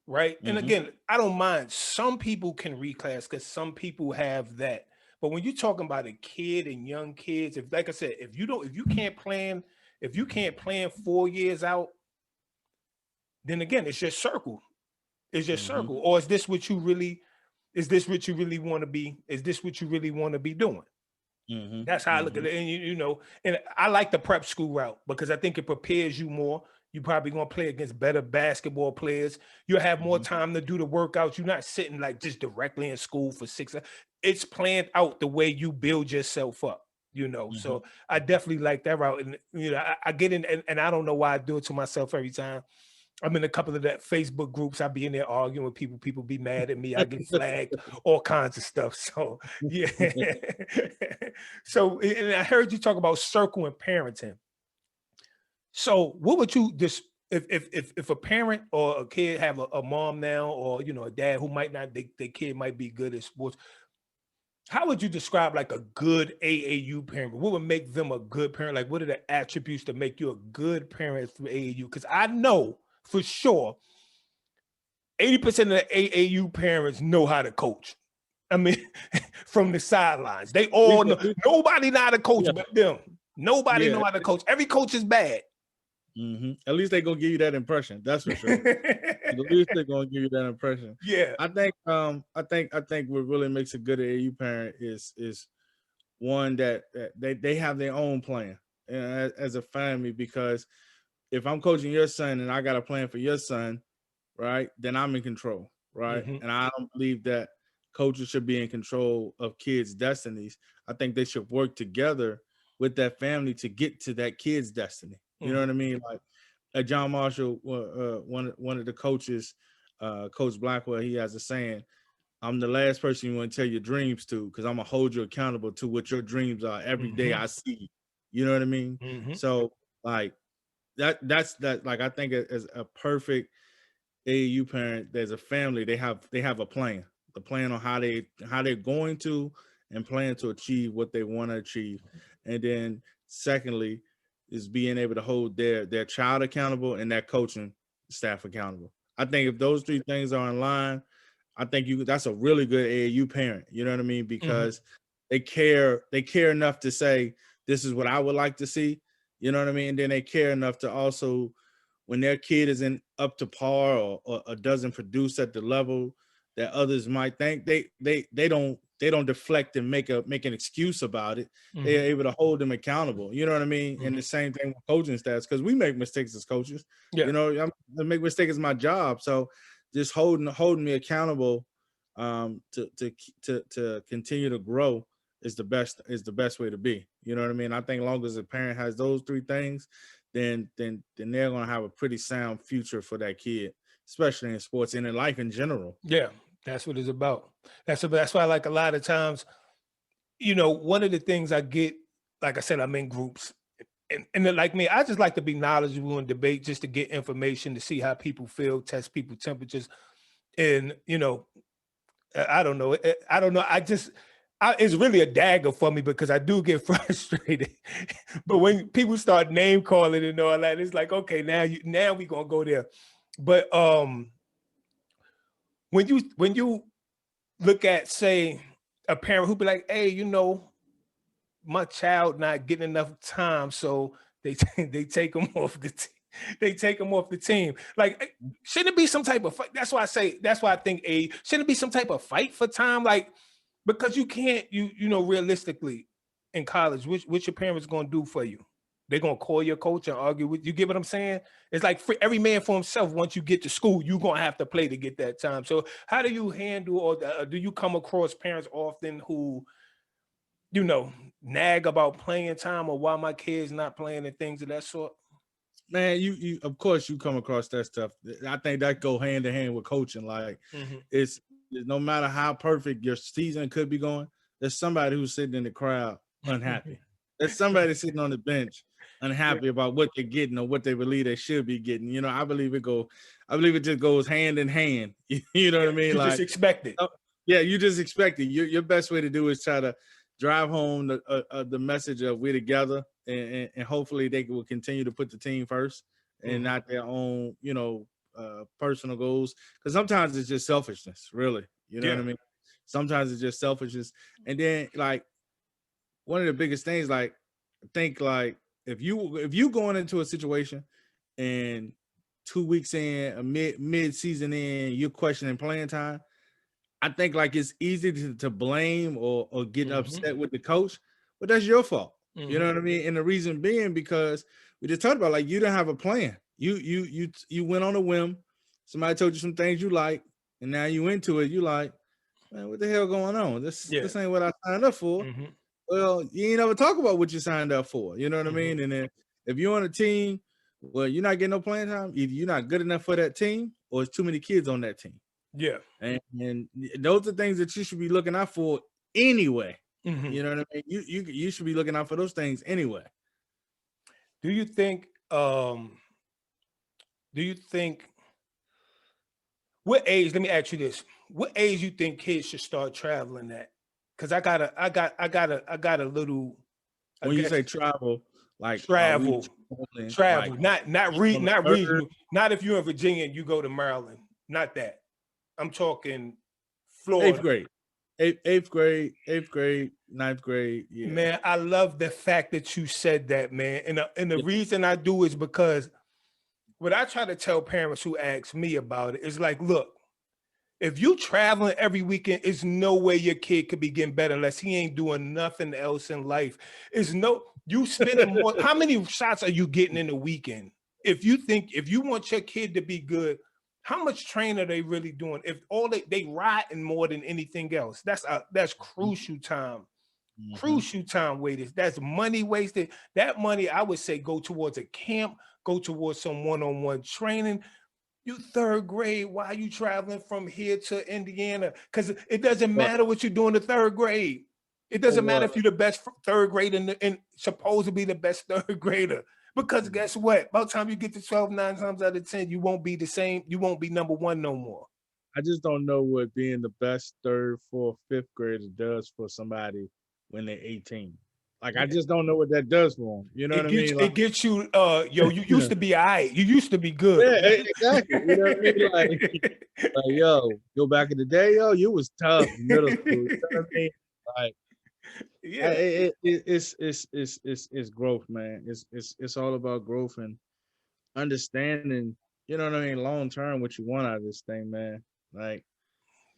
right? And Mm-hmm. again, I don't mind. Some people can reclass because some people have that. But when you're talking about a kid and young kids, if like I said, if you can't plan 4 years out, then again, it's just circle. It's just Mm-hmm. circle. Or is this what you really want to be? Is this what you really want to be doing? Mm-hmm. That's how I look Mm-hmm. at it. And and I like the prep school route because I think it prepares you more. You probably gonna play against better basketball players. You'll have more Mm-hmm. time to do the workouts. You're not sitting like just directly in school for 6 hours. It's planned out the way you build yourself up. Mm-hmm. So I definitely like that route. And I get in, and I don't know why I do it to myself every time. I'm in a couple of that Facebook groups. I be in there arguing with people. People be mad at me. I get flagged, all kinds of stuff. So yeah. So, and I heard you talk about circle and parenting. So what would you just if a parent or a kid have a mom now or a dad who might not their kid might be good at sports, how would you describe like a good AAU parent? What would make them a good parent? Like what are the attributes that make you a good parent for AAU? Because I know for sure 80% of the AAU parents know how to coach. I mean, from the sidelines. They all know. At least, Nobody know how to coach yeah, but them. Nobody yeah. know how to coach. Every coach is bad. Mm-hmm. At least they're gonna give you that impression. That's for sure. At least they're gonna give you that impression. Yeah. I think what really makes a good AAU parent is one that they have their own plan as a family. Because if I'm coaching your son and I got a plan for your son, right, then I'm in control, right? Mhm. And I don't believe that coaches should be in control of kids' destinies. I think they should work together with that family to get to that kid's destiny. You know Mhm. what I mean? Like John Marshall, one of the coaches, Coach Blackwell, he has a saying, I'm the last person you want to tell your dreams to because I'm gonna hold you accountable to what your dreams are every day Mhm. I see. You know what I mean? Mhm. So like that's like I think as a perfect AAU parent, there's a family, they have a plan, the plan on how they're going to and plan to achieve what they want to achieve. And then secondly is being able to hold their child accountable and their coaching staff accountable. I think if those three things are in line, I think that's a really good AAU parent. You know what I mean? Mhm. Because they care enough to say, this is what I would like to see. You know what I mean? And then they care enough to also, when their kid isn't up to par or doesn't produce at the level that others might think, they don't deflect and make an excuse about it. They're Mhm. able to hold them accountable. You know what I mean? And the Mhm. same thing with coaching stats, because we make mistakes as coaches. Yeah. I make mistakes is my job. So just holding me accountable to continue to grow is the best way to be. You know what I mean? I think long as a parent has those three things, then they're gonna have a pretty sound future for that kid, especially in sports and in life in general. Yeah, that's what it's about. That's why, like, a lot of times, one of the things I get, like I said, I'm in groups, and then, like me, I just like to be knowledgeable and debate just to get information to see how people feel, test people temperatures, and I don't know. I don't know. It's really a dagger for me because I do get frustrated. But when people start name calling and all that, it's like, okay, now we gonna go there. But when you look at, say, a parent who be like, hey, my child not getting enough time, so they they take them off the team. They take them off the team. Like, shouldn't it be some type of fight? That's why I say. That's why I think shouldn't it be some type of fight for time? Like, because you can't, realistically, in college, which your parents gonna do for you? They're gonna call your coach and argue with you. Get what I'm saying? It's like for every man for himself. Once you get to school, you're gonna have to play to get that time. So how do you handle, or do you come across parents often who, nag about playing time or why my kids not playing and things of that sort? Man, you of course you come across that stuff. I think that go hand in hand with coaching. Like, it's no matter how perfect your season could be going, there's somebody who's sitting in the crowd unhappy. There's somebody sitting on the bench unhappy about what they're getting or what they believe they should be getting. I believe it just goes hand in hand. You know what I mean? You just expect it. Yeah, you just expect it. Your best way to do is try to drive home the message of we're together, and hopefully they will continue to put the team first and not their own, personal goals. Because sometimes it's just selfishness, really. You know what I mean? Sometimes it's just selfishness. And then, like, one of the biggest things, like, I think, like, if you going into a situation and 2 weeks in, a mid season in, you're questioning playing time, I think, like, it's easy to blame or get upset with the coach, but that's your fault. You know what I mean? And the reason being, because we just talked about, like, you didn't have a plan. You went on a whim. Somebody told you some things you like, and now you into it. You like, man, what the hell going on? This ain't what I signed up for. Well, you ain't ever talk about what you signed up for. You know what I mean? And then if you're on a team, well, you're not getting no playing time. Either you're not good enough for that team, or it's too many kids on that team. Yeah. And those are things that you should be looking out for anyway. You know what I mean? You should be looking out for those things anyway. Do you think what age, let me ask you this. What age you think kids should start traveling at? Because I got a little, when you say travel, like travel, like, not regional, not if you're in Virginia and you go to Maryland, not that. I'm talking Florida. Eighth grade, ninth grade. Yeah. Man, I love the fact that you said that, man. And the reason I do is because what I try to tell parents who ask me about it is like, look, if you traveling every weekend, it's no way your kid could be getting better unless he ain't doing nothing else in life. You spending more. How many shots are you getting in a weekend? If you want your kid to be good, how much training are they really doing? If all they riding more than anything else, that's crucial time. Crucial time wasted. That's money wasted. That money, I would say, go towards a camp, go towards some one-on-one training. You third grade, why are you traveling from here to Indiana? Because it doesn't matter what you do in the third grade. It doesn't matter if you're the best third grader and supposed to be the best third grader. Because guess what? By the time you get to 12, 9 times out of 10, you won't be the same. You won't be number one no more. I just don't know what being the best third, fourth, fifth grader does for somebody when they're 18. Like, I just don't know what that does for them. You know what I mean? Like, it gets you, you used to be all right. You used to be good. Yeah, exactly. You know what I mean? Like, yo, back in the day, yo, you was tough in middle school. You know what I mean? Like, yeah, it's growth, man. It's all about growth and understanding, you know what I mean, long term what you want out of this thing, man. Like,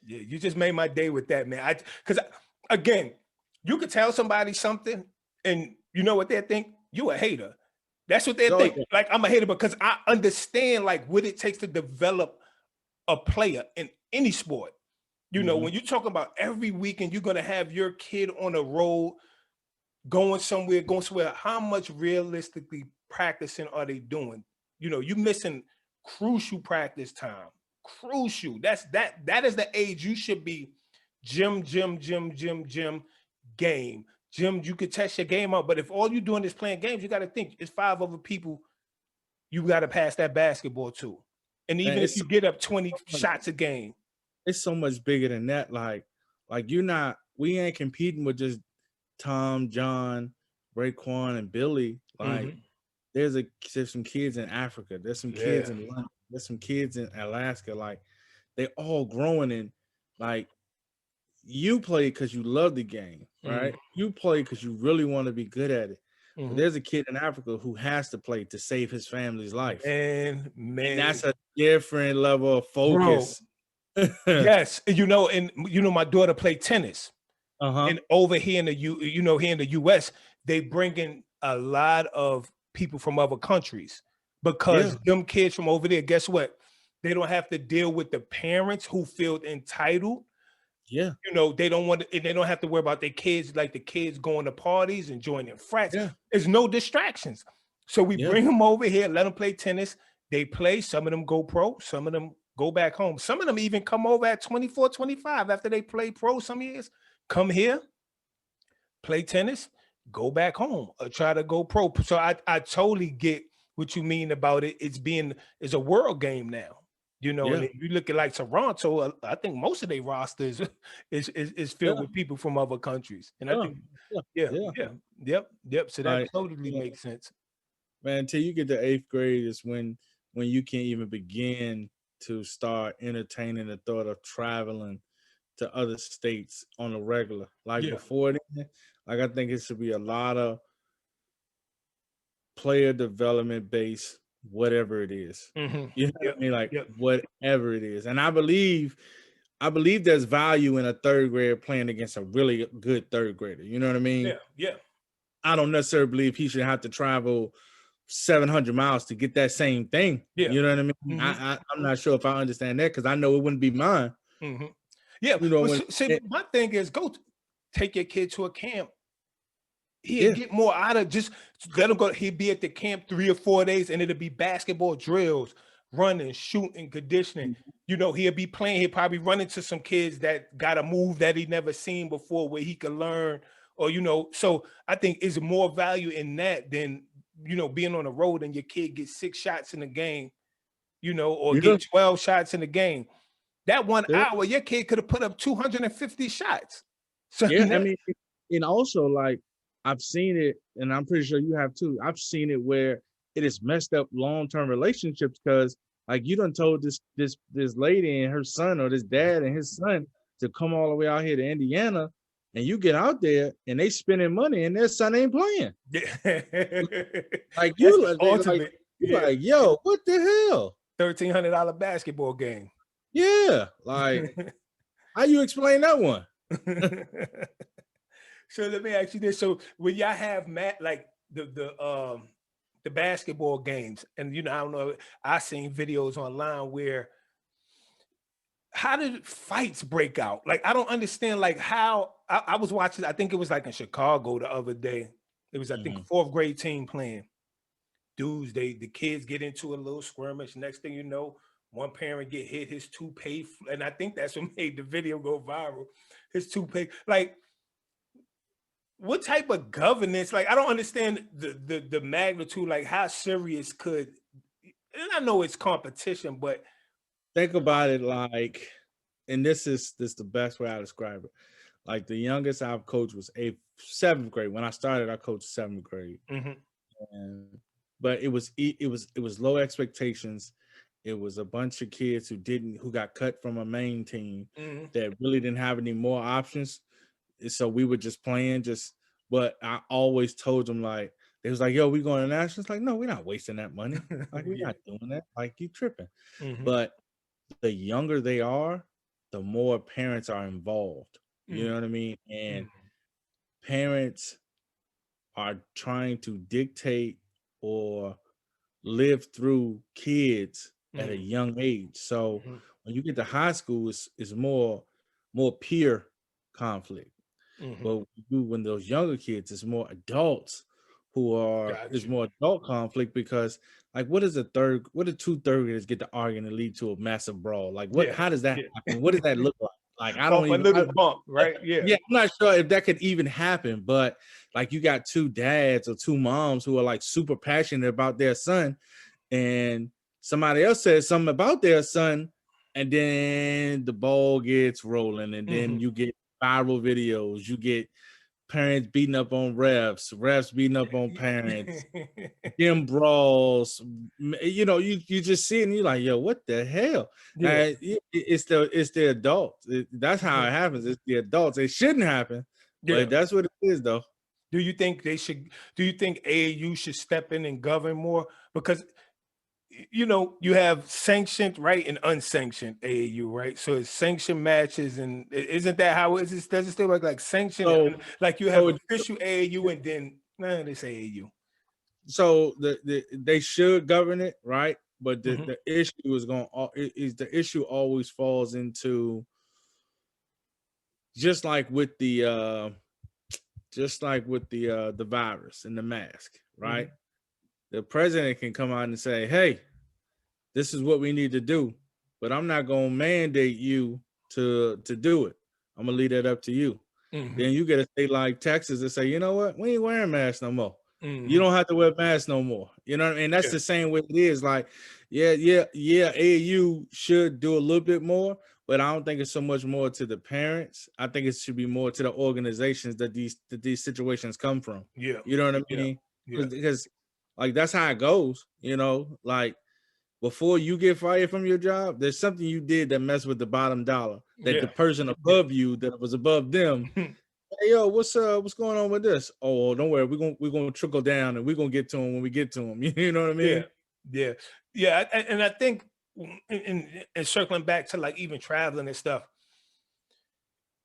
yeah, you just made my day with that, man. Because again, you could tell somebody something and you know what they think? You a hater. That's what they think. Yeah. Like, I'm a hater because I understand like what it takes to develop a player in any sport. You know, when you're talking about every weekend, you're gonna have your kid on the road going somewhere. How much realistically practicing are they doing? You know, you missing crucial practice time. Crucial. That is the age you should be gym, game. Gym, you could test your game out. But if all you're doing is playing games, you got to think it's 5 other people you got to pass that basketball to. And Man, even if you get up 20 shots a game. It's so much bigger than that. Like we ain't competing with just Tom, John, Raekwon, and Billy. Like there's some kids in Africa. There's some kids in London. There's some kids in Alaska. Like they all growing in. Like you play because you love the game, right? You play because you really want to be good at it. But there's a kid in Africa who has to play to save his family's life. And that's a different level of focus. Yes, you know, and you know, my daughter played tennis. And over here in the here in the US, they bring in a lot of people from other countries because them kids from over there, guess what? They don't have to deal with the parents who feel entitled. Yeah. You know, they don't want to, and they don't have to worry about their kids, like the kids going to parties and joining frats. There's no distractions. So we bring them over here, let them play tennis. They play, some of them go pro, some of them go back home. Some of them even come over at 24, 25 after they play pro some years. Come here, play tennis, go back home, or try to go pro. So I totally get what you mean about it. It's a world game now, you know. And if you look at like Toronto, I think most of their rosters is filled with people from other countries. And I think, yep. So that totally makes sense. Man, until you get to 8th grade is when you can't even begin to start entertaining the thought of traveling to other states on a regular. Like before then, like I think it should be a lot of player development based, whatever it is. You know what I mean? Like whatever it is. And I believe there's value in a 3rd grader playing against a really good 3rd grader. You know what I mean? Yeah. I don't necessarily believe he should have to travel 700 miles to get that same thing. You know what I mean? I'm not sure if I understand that because I know it wouldn't be mine. Yeah, you know, my thing is take your kid to a camp. He'll get more out of just let him go. He'd be at the camp 3 or 4 days, and it'll be basketball drills, running, shooting, conditioning. You know, he'll be playing. He'll probably run into some kids that got a move that he never seen before, where he can learn. Or you know, so I think is more value in that than being on the road and your kid gets 6 shots in the game, or get 12 shots in the game. That 1 hour, your kid could have put up 250 shots. So I mean, and also like I've seen it, and I'm pretty sure you have too. I've seen it where it has messed up long-term relationships because like you done told this lady and her son, or this dad and his son, to come all the way out here to Indiana, and you get out there and they spending money and their son ain't playing. Like you like, yo, what the hell? $1,300 basketball game. Yeah, like how you explain that one? So let me ask you this: so when y'all have like the basketball games, and I don't know, I seen videos online where how did fights break out? Like I don't understand. Like how I was watching. I think it was like in Chicago the other day. It was I think 4th grade team playing. Dudes, the kids get into a little skirmish. Next thing you know, one parent get hit, his toupee, and I think that's what made the video go viral. His toupee, like, what type of governance? Like, I don't understand the magnitude. Like, how serious could? And I know it's competition, but think about it like, and this is the best way I describe it. Like the youngest I've coached was 7th grade. When I started, I coached 7th grade, but it was low expectations. It was a bunch of kids who got cut from a main team that really didn't have any more options. So we were just playing, but I always told them, like, they was like, yo, we going to nationals? Like, no, we're not wasting that money. Like, we're not doing that. Like, you tripping. But the younger they are, the more parents are involved. You know what I mean? And parents are trying to dictate or live through kids at a young age. So when you get to high school, it's more more peer conflict. Mm-hmm. But when those younger kids, it's more adults Got it's you. more adult conflict because like what do two third graders get to arguing and lead to a massive brawl? Like Yeah. how does that Yeah. happen? What does that look like? Like I don't Bump a even little bump, right? Yeah. yeah, I'm not sure if that could even happen, but like you got two dads or two moms who are like super passionate about their son, and somebody else says something about their son, and then the ball gets rolling, and then Mm-hmm. you get viral videos, you get parents beating up on refs beating up on parents, gym brawls. You just see it and you're like, yo, what the hell? Yeah. It's the adults. That's how Mhm. it happens. It's the adults. It shouldn't happen, Yeah. but that's what it is, though. Do you think they should? Do you think AAU should step in and govern more? Because you have sanctioned, right, and unsanctioned AAU, right? So it's sanctioned matches, and isn't that how it is? Does it still work like sanctioned? So, Like you have so, official AAU, and then they say AAU. so they should govern it, right? But Hmm. the issue is the issue always falls into just like with the virus and the mask, right? Hmm. The president can come out and say, hey, this is what we need to do, but I'm not going to mandate you to do it. I'm going to leave that up to you. Hmm. Then you get a state like Texas that say, you know what, we ain't wearing masks no more. You Hmm. don't have to wear masks no more. You know what I mean? That's Yeah. the same way it is. Like, yeah, AAU should do a little bit more, but I don't think it's so much more to the parents. I think it should be more to the organizations that these situations come from. Yeah. You know what I Yeah. mean? Yeah. Because like that's how it goes. Like before you get fired from your job, there's something you did that messed with the bottom dollar. That the Yeah. person Yeah. above you that was above them, hey yo, what's going on with this? Oh, don't worry, we're gonna trickle down and we're gonna get to them when we get to them. You know what I Yeah, mean? yeah, yeah, and I think in circling back to like even traveling and stuff,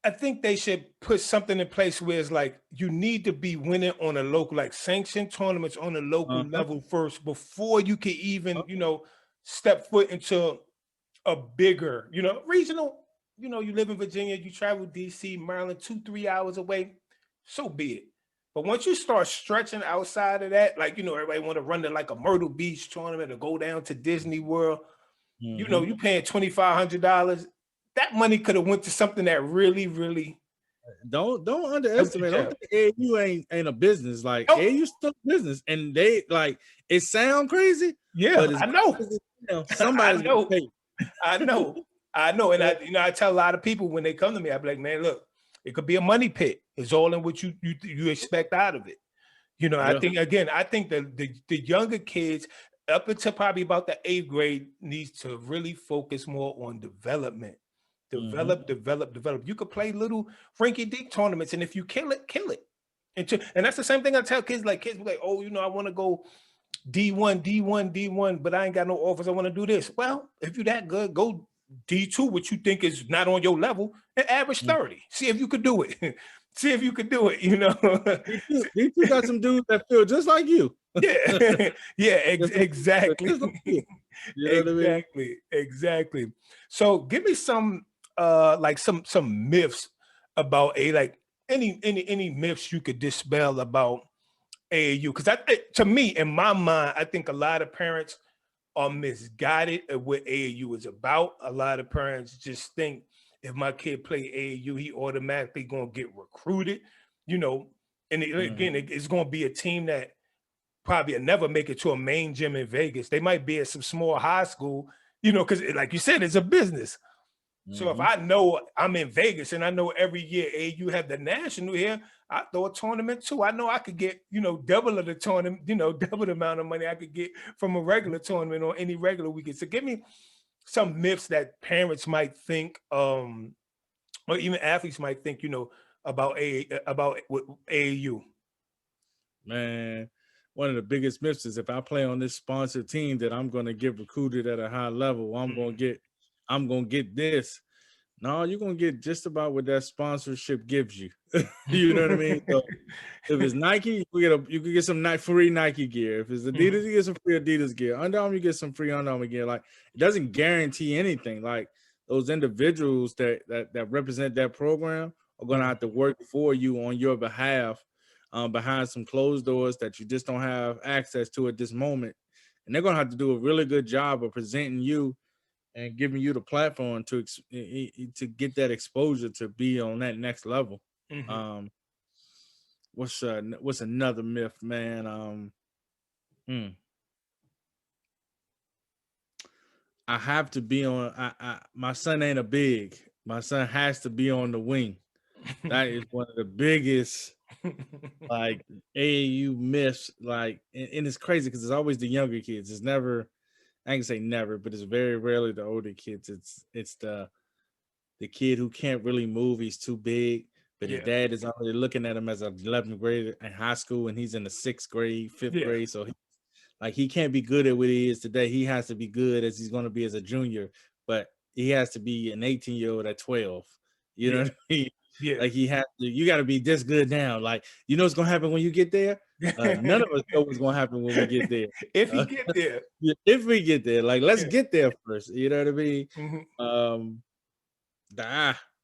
I think they should put something in place where it's like you need to be winning on a local, like sanctioned tournaments on a local Uh-huh. level first before you can even, step foot into a bigger, regional. You live in Virginia, you travel DC, Maryland, 2, 3 hours away, so be it. But once you start stretching outside of that, like everybody want to run to like a Myrtle Beach tournament or go down to Disney World, Mm-hmm. you paying $2,500. That money could have went to something that really, really Don't helped the underestimate. Don't child. think AAU ain't a business. Like Oh, AAU still a business, and they like it sound crazy, yeah, but it's I know. I somebody's gonna know. pay. I know. I know. And I tell a lot of people when they come to me, I be like, man, look, it could be a money pit. It's all in what you expect out of it. I Yeah. think again, I think the younger kids up until probably about the 8th grade needs to really focus more on development. Mm-hmm. Develop. You could play little rinky dink tournaments, and if you kill it, kill it. And that's the same thing I tell kids. Like kids be like, oh, I want to go D1, D1, D1, but I ain't got no offers. I want to do this. Well, if you're that good, go D2, which you think is not on your level, and average 30. See if you could do it. See if you could do it. These two got some dudes that feel just like you. Yeah. Yeah, Just exactly. like you. You know what I mean? Exactly. So give me some like some myths about like any myths you could dispel about AAU, because to me, in my mind, I think a lot of parents are misguided at what AAU is about. A lot of parents just think if my kid play AAU, he automatically gonna get recruited, you know. And Mhm. again, it's gonna be a team that probably will never make it to a main gym in Vegas. They might be at some small high school, because like you said, it's a business. So if Mhm. I know I'm in Vegas and I know every year AU have the national here, I throw a tournament too. I know I could get, double of the tournament, double the amount of money I could get from a regular tournament on any regular weekend. So give me some myths that parents might think, or even athletes might think, about AAU. Man, one of the biggest myths is if I play on this sponsored team that I'm gonna get recruited at a high level. I'm gonna get this. No, you're gonna get just about what that sponsorship gives you. You know what I mean? So if it's Nike, you can get some free Nike gear. If it's Mhm. Adidas, you get some free Adidas gear. Under Armour, you get some free Under Armour gear. Like it doesn't guarantee anything. Like those individuals that represent that program are going to have to work for you on your behalf, behind some closed doors that you just don't have access to at this moment. And they're going to have to do a really good job of presenting you and giving you the platform to get that exposure to be on that next level. What's another myth, man? I have to be on. My son ain't a big. My son has to be on the wing. That is one of the biggest, like, AAU myths. Like, and it's crazy because it's always the younger kids. It's never. I can say never, but it's very rarely the older kids. It's the kid who can't really move. He's too big, but his dad is already looking at him as an 11th grader in high school, and he's in the 6th grade, 5th grade. So he can't be good at what he is today. He has to be good as he's going to be as a junior, but he has to be an 18-year-old at 12. You know what I mean? Yeah. Like you got to be this good now. Like, you know what's going to happen when you get there? None of us know what's going to happen when we get there. If you get there. If we get there, like, let's get there first. You know what I mean?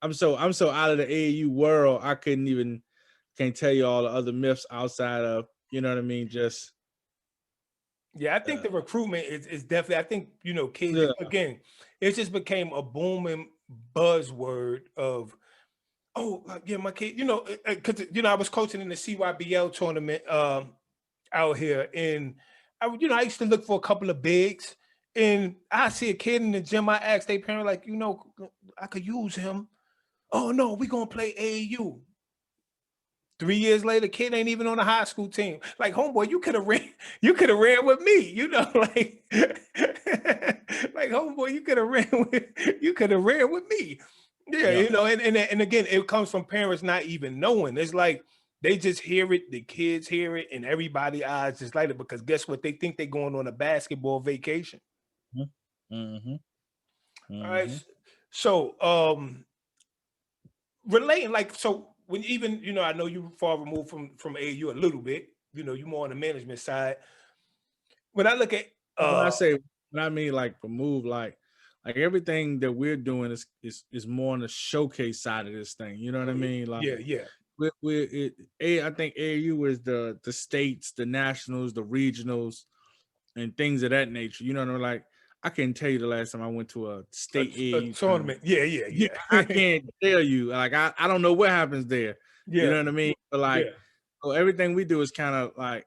I'm so out of the AAU world. I can't tell you all the other myths outside of, you know what I mean? Just. Yeah, I think the recruitment is definitely, I think, kids, again, it just became a booming buzzword of, my kid, because, I was coaching in the CYBL tournament out here, and I used to look for a couple of bigs, and I see a kid in the gym, I asked their parent, like, I could use him. Oh, no, we're going to play AAU. 3 years later, kid ain't even on a high school team. Like, homeboy, you could have ran with me, like, like, homeboy, you could have ran with me. Yeah, and again, it comes from parents not even knowing. It's like they just hear it, the kids hear it, and everybody eyes just like it, because guess what? They think they're going on a basketball vacation. All right. So relating, like, so when even, I know you far removed from AAU a little bit, you more on the management side. When I look at when I mean like remove, like everything that we're doing is more on the showcase side of this thing. You know what I mean? Like, I think AAU is the states, the nationals, the regionals, and things of that nature. You know what I mean? Like, I can't tell you the last time I went to a state AAU tournament. Yeah. I can't tell you. Like, I don't know what happens there. You know what I mean? But like, so everything we do is kind of like,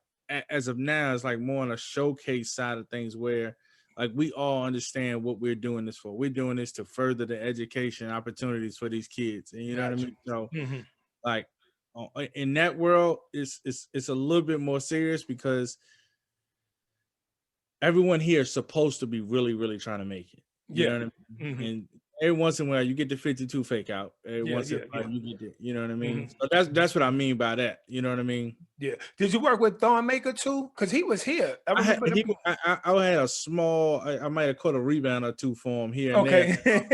as of now, it's like more on a showcase side of things, where like we all understand what we're doing this for. We're doing this to further the education opportunities for these kids, and you know what I mean. So, like, in that world, it's a little bit more serious, because everyone here is supposed to be really, really trying to make it. You know what I mean? And every once in a while, you get the 52 fake out. Every once in a while, you get you know what I mean? So that's what I mean by that. You know what I mean? Yeah. Did you work with Thon Maker too? Because he was here. I had a small. I might have caught a rebound or two for him here and there.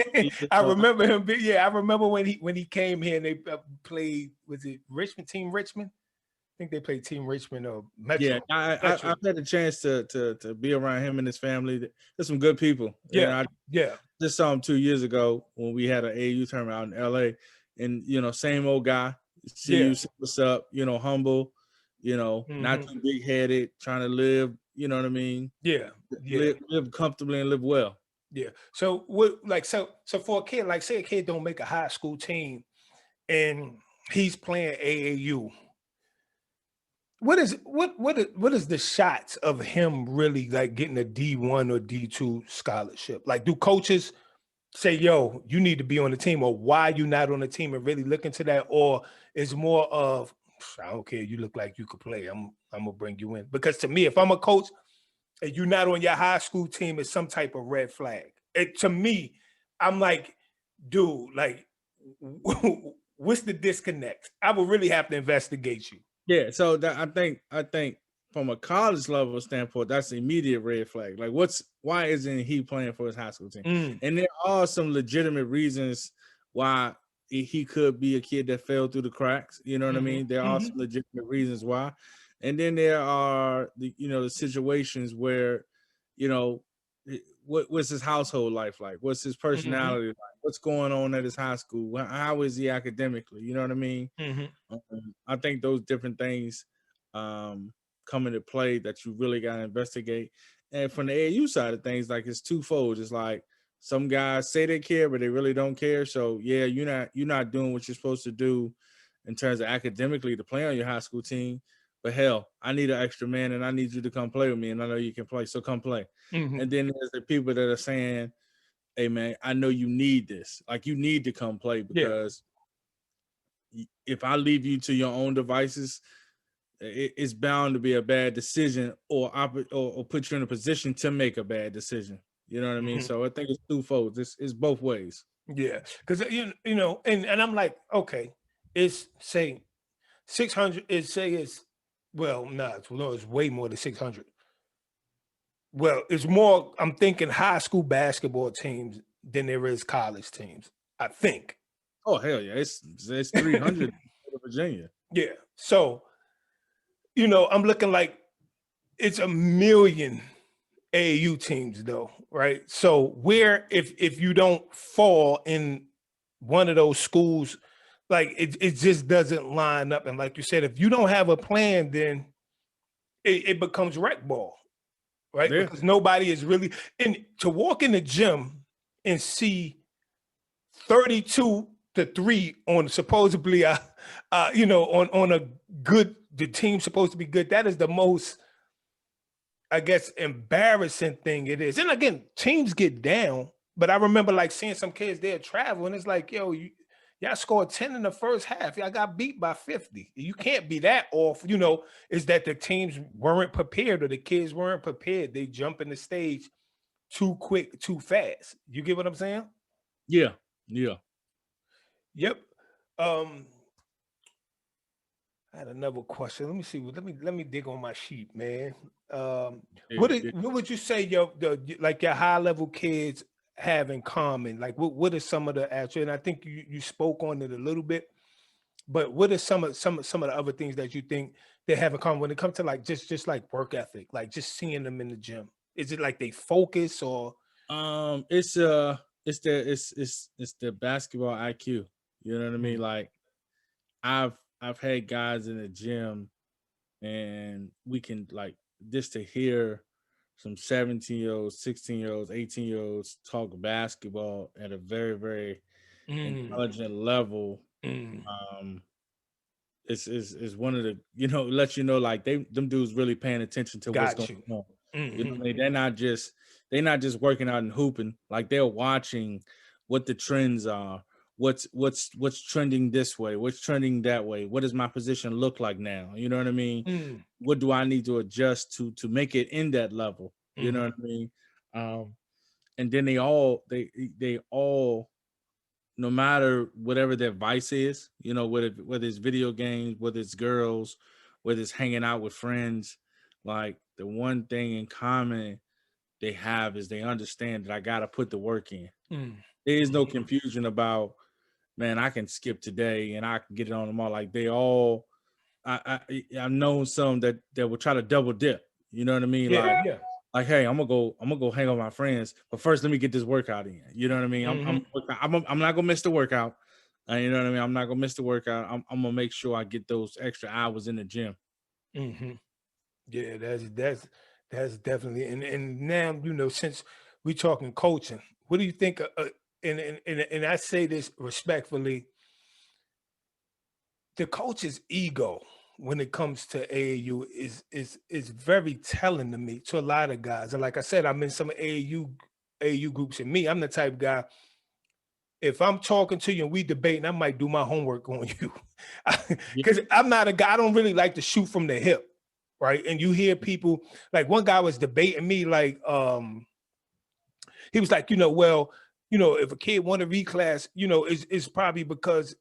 I remember him. Yeah, I remember when he came here and they played. Was it Richmond? Team Richmond? I think they played Team Richmond or Metro. Yeah, I've had a chance to be around him and his family. They're some good people. Yeah, I just saw him 2 years ago when we had an AAU tournament out in LA, and same old guy. See you, what's up? Humble. Not too big headed, trying to live. You know what I mean? Yeah. Live comfortably and live well. Yeah. So what? Like, so for a kid, like, say a kid don't make a high school team, and he's playing AAU. What is the shots of him really, like, getting a D1 or D2 scholarship? Like, do coaches say, yo, you need to be on the team, or why you not on the team, and really look into that? Or is more of, I don't care, you look like you could play, I'm gonna bring you in? Because to me, if I'm a coach and you're not on your high school team, it's some type of red flag. To me, I'm like, dude, like, what's the disconnect? I would really have to investigate you. Yeah, so I think from a college level standpoint, that's an immediate red flag. Like, why isn't he playing for his high school team? And there are some legitimate reasons why he could be a kid that fell through the cracks. You know what I mean? There are some legitimate reasons why. And then there are the situations where, what's his household life like? What's his Mm-hmm. personality like? What's going on at his high school? How is he academically? You know what I mean? Mm-hmm. I think those different things come into play that you really got to investigate. And from the AAU side of things, like it's twofold. It's like some guys say they care, but they really don't care. So yeah, you're not doing what you're supposed to do in terms of academically to play on your high school team. But hell, I need an extra man, and I need you to come play with me, and I know you can play, so come play. Mm-hmm. And then there's the people that are saying, "Hey man, I know you need this. Like you need to come play Yeah. because if I leave you to your own devices, it's bound to be a bad decision or put you in a position to make a bad decision." You know what I mean? Mm-hmm. So I think it's twofold. It's both ways. Yeah. Because you know, and I'm like, okay, it's say 600. It's say it's well, no, it's way more than 600. Well, it's more. I'm thinking high school basketball teams than there is college teams. I think. Oh hell yeah, it's 300 in Virginia. Yeah. So you know, I'm looking like it's a million AAU teams though, right? So where if you don't fall in one of those schools, like it just doesn't line up. And like you said, if you don't have a plan, then it becomes rec ball, right? Yeah, Because nobody is really and to walk in the gym and see 32-3 on supposedly you know, on a good the team supposed to be good. That is the most I guess embarrassing thing it is. And again, teams get down, but I remember like seeing some kids there travel, and it's like, yo, y'all scored 10 in the first half. Y'all got beat by 50. You can't be that off, you know, is that the teams weren't prepared or the kids weren't prepared. They jump in the stage too quick, too fast. You get what I'm saying? yeah, yeah. Yep. Um, I had another question. Let me see. Let me dig on my sheet, man. Um, Yeah. what would you say like your high level kids have in common? Like what are some of the actual? And I think you spoke on it a little bit, but what are some of the other things that you think they have in common when it comes to like just like work ethic, like just seeing them in the gym? Is it like they focus or? It's it's the basketball IQ. You know what I mean? Mm, Like I've had guys in the gym, and we can like just to hear some 17-year-olds, 16-year-olds, 18-year-olds talk basketball at a very, very mm, intelligent level. mm, Um, is one of the, let you know like them dudes really paying attention to what's got going you. on. You know Hmm. what I mean? They're not just working out and hooping. Like they're watching what the trends are. What's trending this way? What's trending that way? What does my position look like now? You know what I mean? Mm, What do I need to adjust to make it in that level? You know hmm. what I mean? And then they all, no matter whatever their vice is, whether it's video games, whether it's girls, whether it's hanging out with friends, like the one thing in common they have is they understand that I gotta put the work in. Mm, There is no mhm. confusion about, man, I can skip today and I can get it on tomorrow. Like they all, I've known some that will try to double dip. You know what I mean? Yeah, Like yeah. hey, I'm gonna go hang out with my friends, but first let me get this workout in. You know what I mean? Hmm. I'm not gonna miss the workout. You know what I mean? I'm not gonna miss the workout. I'm gonna make sure I get those extra hours in the gym. Hmm. Yeah, that's definitely and now you know since we talking coaching, what do you think? And I say this respectfully, the coach's ego when it comes to AAU is very telling to me to a lot of guys. And like I said, I'm in some AAU groups, and me, I'm the type of guy. If I'm talking to you and we debating, I might do my homework on you Yeah, because I'm not a guy. I don't really like to shoot from the hip, right? And you hear people like one guy was debating me, like he was like, well, if a kid want to reclass, it's probably because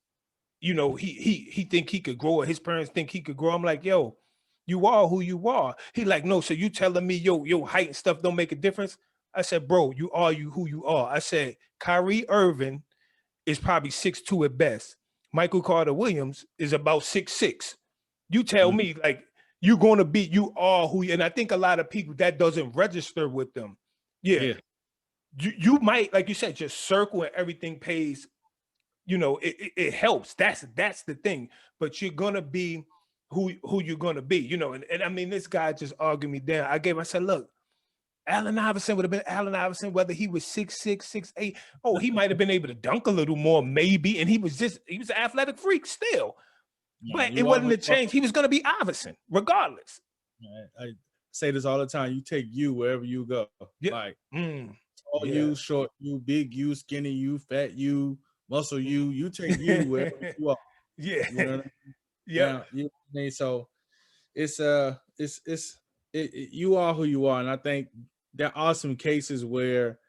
he think he could grow or his parents think he could grow. I'm like, yo, you are who you are. He like, no, so you telling me your height and stuff don't make a difference? I said, bro, you are you who you are. I said, Kyrie Irving is probably 6'2" at best. Michael Carter Williams is about 6'6". You tell mm, me, like, you're going to be, you are who you, and I think a lot of people that doesn't register with them. Yeah. yeah, you might, like you said, just circle and everything pays, it helps. That's the thing. But you're gonna be who you're gonna be, and I mean, this guy just argued me down. I said, look, Allen Iverson would have been Allen Iverson, whether he was 6'6", 6'8". Oh, he might have been able to dunk a little more, maybe. And he was an athletic freak still. Yeah, But it you are wasn't who a you are. change. He was gonna be Iverson, regardless. I say this all the time. You take you wherever you go. Yeah. Like tall Yeah. you, short you, big you, skinny you, fat you, muscle you. You take you wherever you are. Yeah. You know what I mean? Yep. Yeah. You know what I mean? So you are who you are. And I think there are some cases where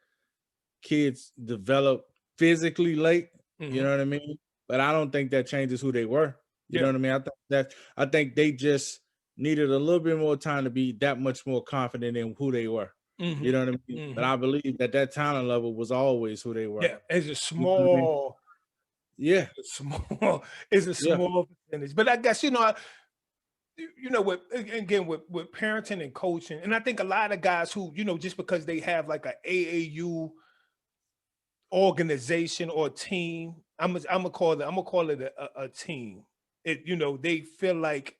kids develop physically late, you know what I mean? But I don't think that changes who they were. You know what I mean? I think they just needed a little bit more time to be that much more confident in who they were. You know what I mean? But I believe that talent level was always who they were. Yeah. It's a You know what I mean? small, Yeah. it's a Yeah. small percentage. But I guess, with again with parenting and coaching, and I think a lot of guys who, just because they have like a AAU organization or team, I'm gonna call it a team. They feel like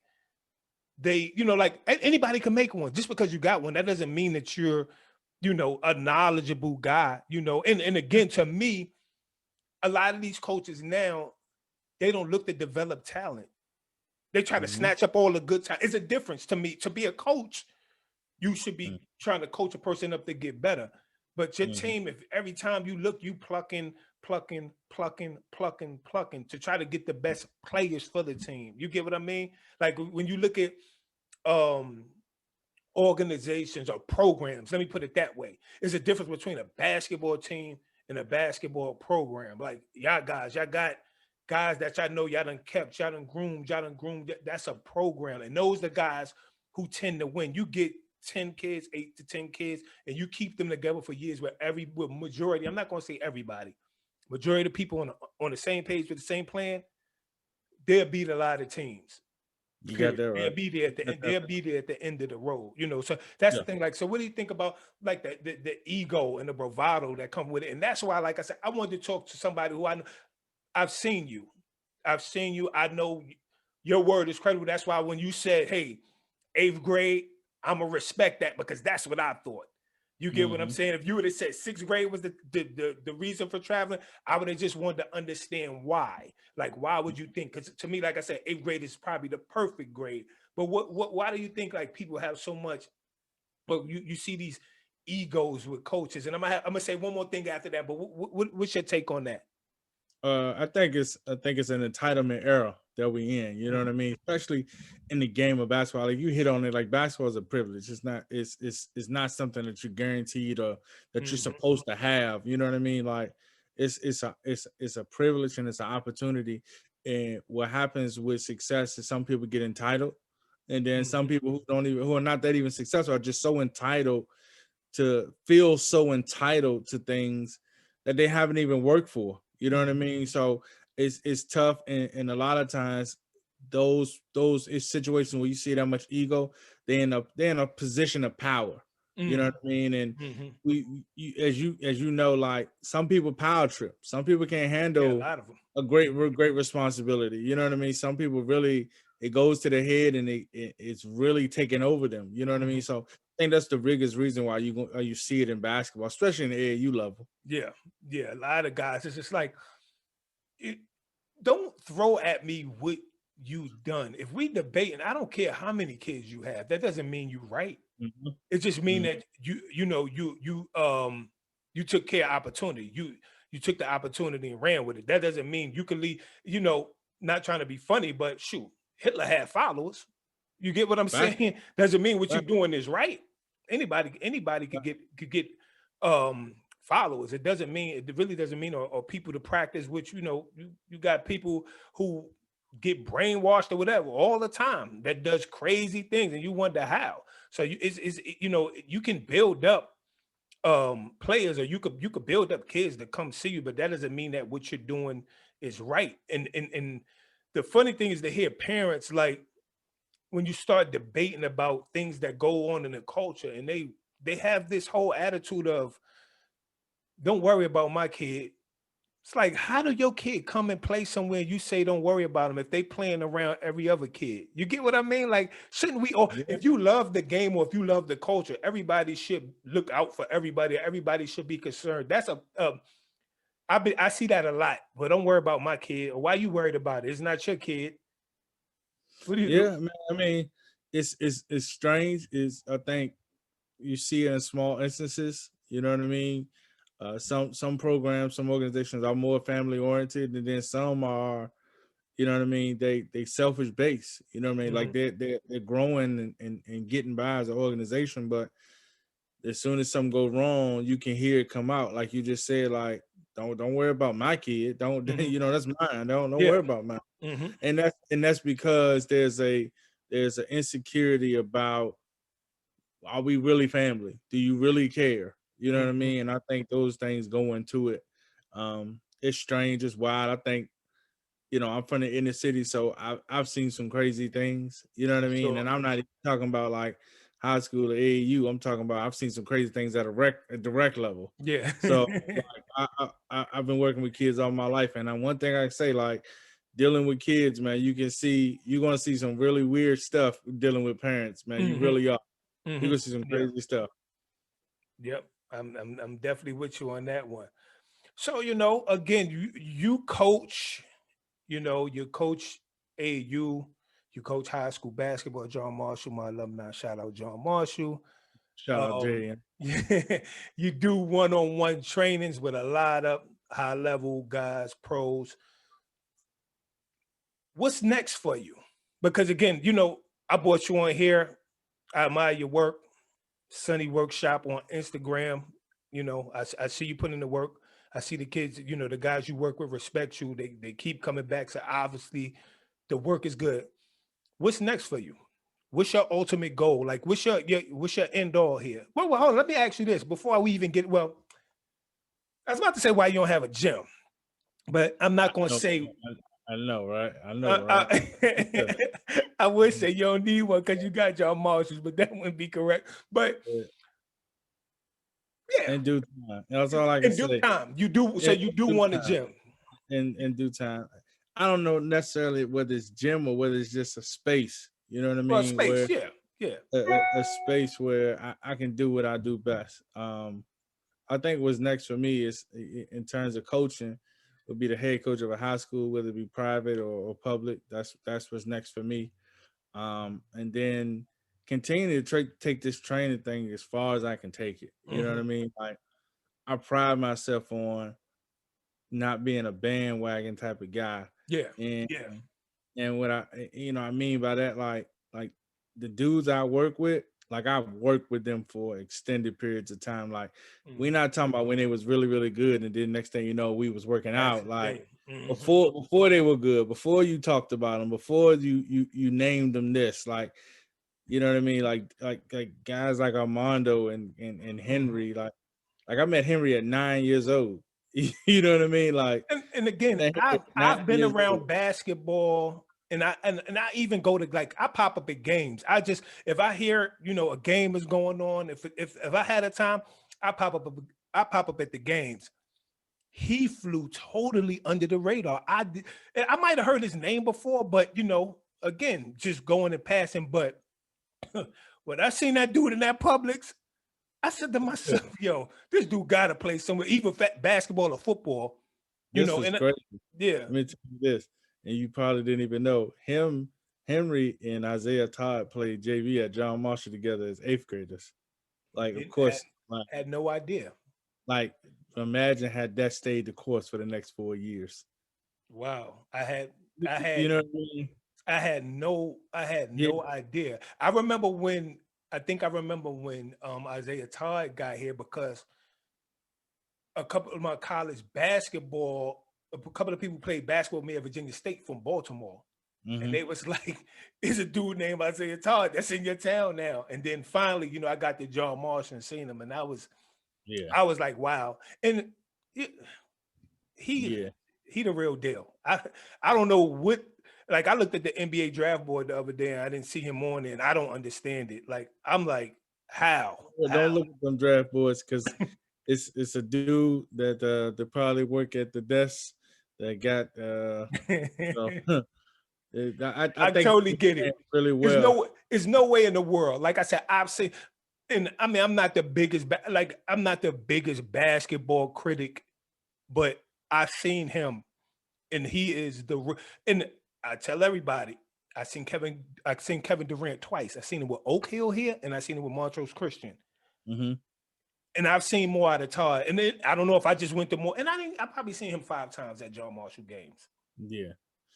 like anybody can make one. Just because you got one, that doesn't mean that you're, a knowledgeable guy. And again, to me, a lot of these coaches now, they don't look to develop talent. They try to snatch up all the good time. It's a difference to me. To be a coach, you should be trying to coach a person up to get better. But your team, if every time you look, you plucking to try to get the best players for the team. You get what I mean? Like when you look at organizations or programs, let me put it that way. There's a difference between a basketball team and a basketball program. Like y'all got guys that y'all know y'all done kept, y'all done groomed. That's a program. And those are the guys who tend to win. You get 10 kids, 8 to 10 kids, and you keep them together for years with majority, I'm not gonna say everybody, majority of the people on the same page with the same plan, they'll beat a lot of teams. You got that They'll right. be there at the end. They'll be there at the end of the road. So that's the Yeah. thing. Like, so what do you think about like the ego and the bravado that come with it? And that's why, like I said, I wanted to talk to somebody who I know. I've seen you. I know your word is credible. That's why when you said, "Hey, 8th grade," I'm gonna respect that because that's what I thought. You get what I'm saying? If you would have said 6th grade was the reason for traveling, I would have just wanted to understand why. Like, why would you think? Because to me, like I said, 8th grade is probably the perfect grade. But why do you think like people have so much? But you see these egos with coaches, and I'm gonna say one more thing after that. But what's your take on that? I think it's an entitlement era that we in. You know what I mean? Especially in the game of basketball. Like you hit on it, like basketball is a privilege. It's not something that you're guaranteed or that you're supposed to have. You know what I mean? Like it's a privilege and it's an opportunity. And what happens with success is some people get entitled, and then some people who are not that even successful are just so entitled to feel so entitled to things that they haven't even worked for. You know what I mean? So it's tough, and a lot of times those is situations where you see that much ego, they're in a position of power. You know what I mean? And as you know, like some people power trip. Some people can't Yeah, a handle lot of them. a great responsibility. You know what I mean? Some people really, it goes to their head and it's really taking over them. You know what I mean? So I think that's the biggest reason why you see it in basketball, especially in the AAU level. Yeah, a lot of guys. It's just like, don't throw at me what you've done. If we debate, and I don't care how many kids you have, that doesn't mean you right. Mhm. It just mean Mhm. that you took care of opportunity. You took the opportunity and ran with it. That doesn't mean you can leave. Not trying to be funny, but shoot, Hitler had followers. You get what I'm Back, saying? Doesn't mean what you're back, doing is right. Anybody could get followers. It doesn't mean, it really doesn't mean, or people to practice, which you got people who get brainwashed or whatever all the time that does crazy things, and you wonder how. So you can build up players, or you could build up kids to come see you, but that doesn't mean that what you're doing is right. And the funny thing is to hear parents, like, when you start debating about things that go on in the culture, and they have this whole attitude of, don't worry about my kid. It's like, how do your kid come and play somewhere you say don't worry about them if they playing around every other kid? You get what I mean? Like, shouldn't we all, Yeah, if you love the game or if you love the culture, everybody should look out for everybody. Everybody should be concerned. That's I see that a lot. But don't worry about my kid. Why you worried about it? It's not your kid. What do you? yeah, man. I mean, it's strange. Is I think you see it in small instances. You know what I mean? Some programs, some organizations are more family oriented, and then some are, you know what I mean. They selfish base. You know what I mean? Like Mhm. they're growing and getting by as an organization, but as soon as something goes wrong, you can hear it come out. Like you just said, like don't worry about my kid. Don't Mhm. you know that's mine. Don't Yeah. worry about mine. Mhm. And that's because there's an insecurity about, are we really family? Do you really care? You know what I Mhm. mean? And I think those things go into it. It's strange, it's wild. I think, I'm from the inner city, so I've seen some crazy things. You know what I mean? Sure. And I'm not even talking about like high school or AAU. I'm talking about I've seen some crazy things at a direct level. Yeah. So like I've been working with kids all my life, and one thing I can say, like dealing with kids, man, you're gonna see some really weird stuff dealing with parents, man. You Mhm. really are. You're Mhm. gonna see some Yeah. crazy stuff. Yep. I'm definitely with you on that one. So, again, you coach, you coach AAU, you coach high school basketball, John Marshall, my alumni, shout out John Marshall. Shout out Um, Jay. you do one-on-one trainings with a lot of high level guys, pros. What's next for you? Because again, I brought you on here. I admire your work. Sonny Workshop on Instagram. I see you put in the work. I see the kids, the guys you work with respect you. They keep coming back. So obviously the work is good. What's next for you? What's your ultimate goal? Like what's your end all here? Well, hold on. Let me ask you this before we even get I was about to say why you don't have a gym, but I'm not gonna No, say I know, right? I know, uh, right? uh, I would say you don't need one because you got your Marshalls, but that wouldn't be correct. But yeah, In due time. That's all I can in due say. time, you do. So In you do due want a time. gym. In due time. I don't know necessarily whether it's gym or whether it's just a space. You know what I Well, mean? space, Where yeah, yeah. a space where I can do what I do best. I think what's next for me is in terms of coaching would be the head coach of a high school, whether it be private or public. That's what's next for me. And then continue to take this training thing as far as I can take it. You know what Hmm. I mean? Like I pride myself on not being a bandwagon type of guy, Yeah, and yeah. what I mean by that, like the dudes I work with, like I've worked with them for extended periods of time. Like we're Hmm. not talking about when they was really really good, and then next thing you know, we was working That's out. the Like thing. Hmm. before they were good, before you talked about them, before you named them this, like you know what I mean, like guys like Armando and Hmm. Henry, like I met Henry at 9 years old. You know what I mean? Like And again, met Henry I've at I've been 9 years old. around basketball, and I even go to like I pop up at games. I just if I hear a game is going on, if I had a time, I pop up I pop up at the games. He flew totally under the radar. I might have heard his name before, but again, just going and passing. But when I seen that dude in that Publix, I said to myself, "Yo, this dude got to play somewhere, even basketball or football." This was And crazy. yeah, Let me tell you this, and you probably didn't even know him. Henry and Isaiah Todd played JV at John Marshall together as eighth graders. Like, of didn't had, course, like, had no idea. like imagine had that stayed the course for the next 4 years. Wow, I You had, know what I mean? I had Yeah, no idea. I think I remember when Isaiah Todd got here because a couple of my college basketball, a couple of people played basketball with me at Virginia State from Baltimore. And hmm they was like, "There's a dude named Isaiah Todd that's in your town now." And then finally, I got to John Marshall and seen him, and yeah, I was like, "Wow!" And it, he yeah. he the real deal. I don't know what. Like I looked at the NBA draft board the other day, and I didn't see him on there, and I don't understand it. Like I'm like, how? Well, don't look at them draft boards because it's a dude that probably work at the desk that got so I I think totally he's get playing it. really There's well. no way in the world. Like I said, I've seen, and I mean, I'm not the biggest, I'm not the biggest basketball critic, but I've seen him, and he is and I tell everybody, I've seen Kevin Durant twice. I've seen him with Oak Hill here, and I've seen him with Montrose Christian. Hmm. And I've seen more out of Todd. And then I don't know if I just went to more, and I probably seen him 5 times at John Marshall games. Yeah.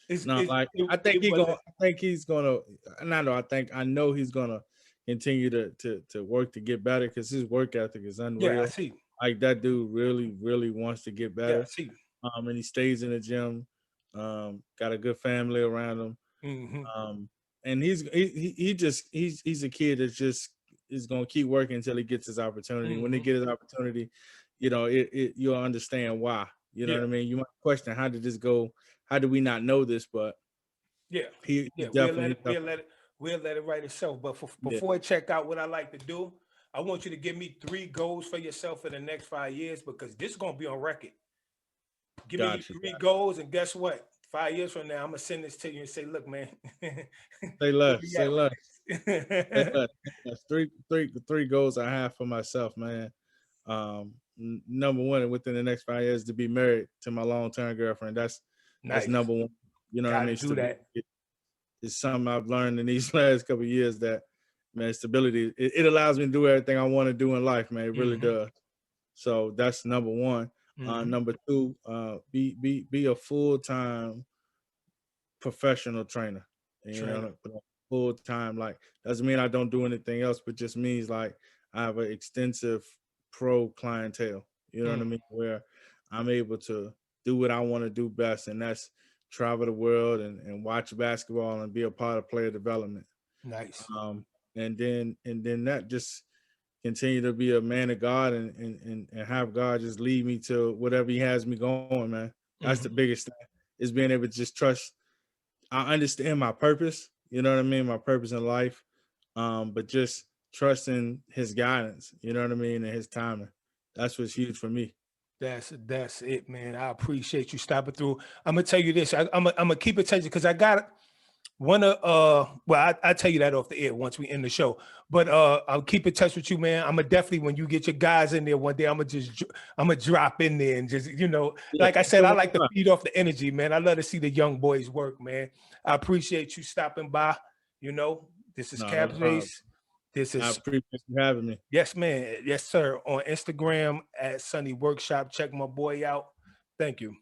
It's, No, it's like it, I think it was he's gonna not know, I know he's gonna continue to work to get better because his work ethic is yeah, I unreal. see. Like that dude really, really wants to get Yeah, I better. see. And he stays in the gym. Got a good family around him. Hmm. Um, and he's a kid that just is gonna keep working until he gets his opportunity. When they Hmm. get his opportunity, you'll understand why. You know Yeah, what I mean? You might question how did this go? How did we not know this? But yeah, he yeah. definitely, We'll let it write itself. But yeah, before I check out, what I like to do, I want you to give me 3 goals for yourself for the next 5 years, because this is gonna be on record. Give me got you. 3 goals, and guess what? 5 years from now, I'm gonna send this to you and say, "Look, man, Say where less, we say at with less, say this?" less. That's the 3 goals I have for myself, man. Number one, within the next 5 years, to be married to my long-term girlfriend. That's Nice. number one. You know what I Got to mean? do Stability that. is something I've learned in these last couple of years that, man, stability, it allows me to do everything I want to do in life, man. It really Hmm. does. So that's number one. Hmm. Number two, be a full-time professional trainer. You Trainer. know, full time. Like doesn't mean I don't do anything else, but just means like I have an extensive pro clientele. You know what I Mm, mean? Where I'm able to do what I want to do best, and that's travel the world and watch basketball and be a part of player development. nice. Um, and then that just continue to be a man of God and have God just lead me to whatever He has me going, man. That's the Hmm. biggest thing is being able to just trust. I understand my purpose, you know what I mean, my purpose in life, but just trusting His guidance, you know what I mean, and His timing. That's what's huge for me. That's it, man. I appreciate you stopping through. I'm gonna tell you this. I'm gonna keep it touching because I got one of well, I tell you that off the air once we end the show. But I'll keep in touch with you, man. I'm gonna definitely, when you get your guys in there one day, I'm gonna drop in there and just, Yeah, like I said, give I it a like to try. feed off the energy, man. I love to see the young boys work, man. I appreciate you stopping by. This is No, no Cap problem. Jace. This I is appreciate you having me. Yes, man. Yes, sir. On Instagram at Sonny Workshop. Check my boy out. Thank you.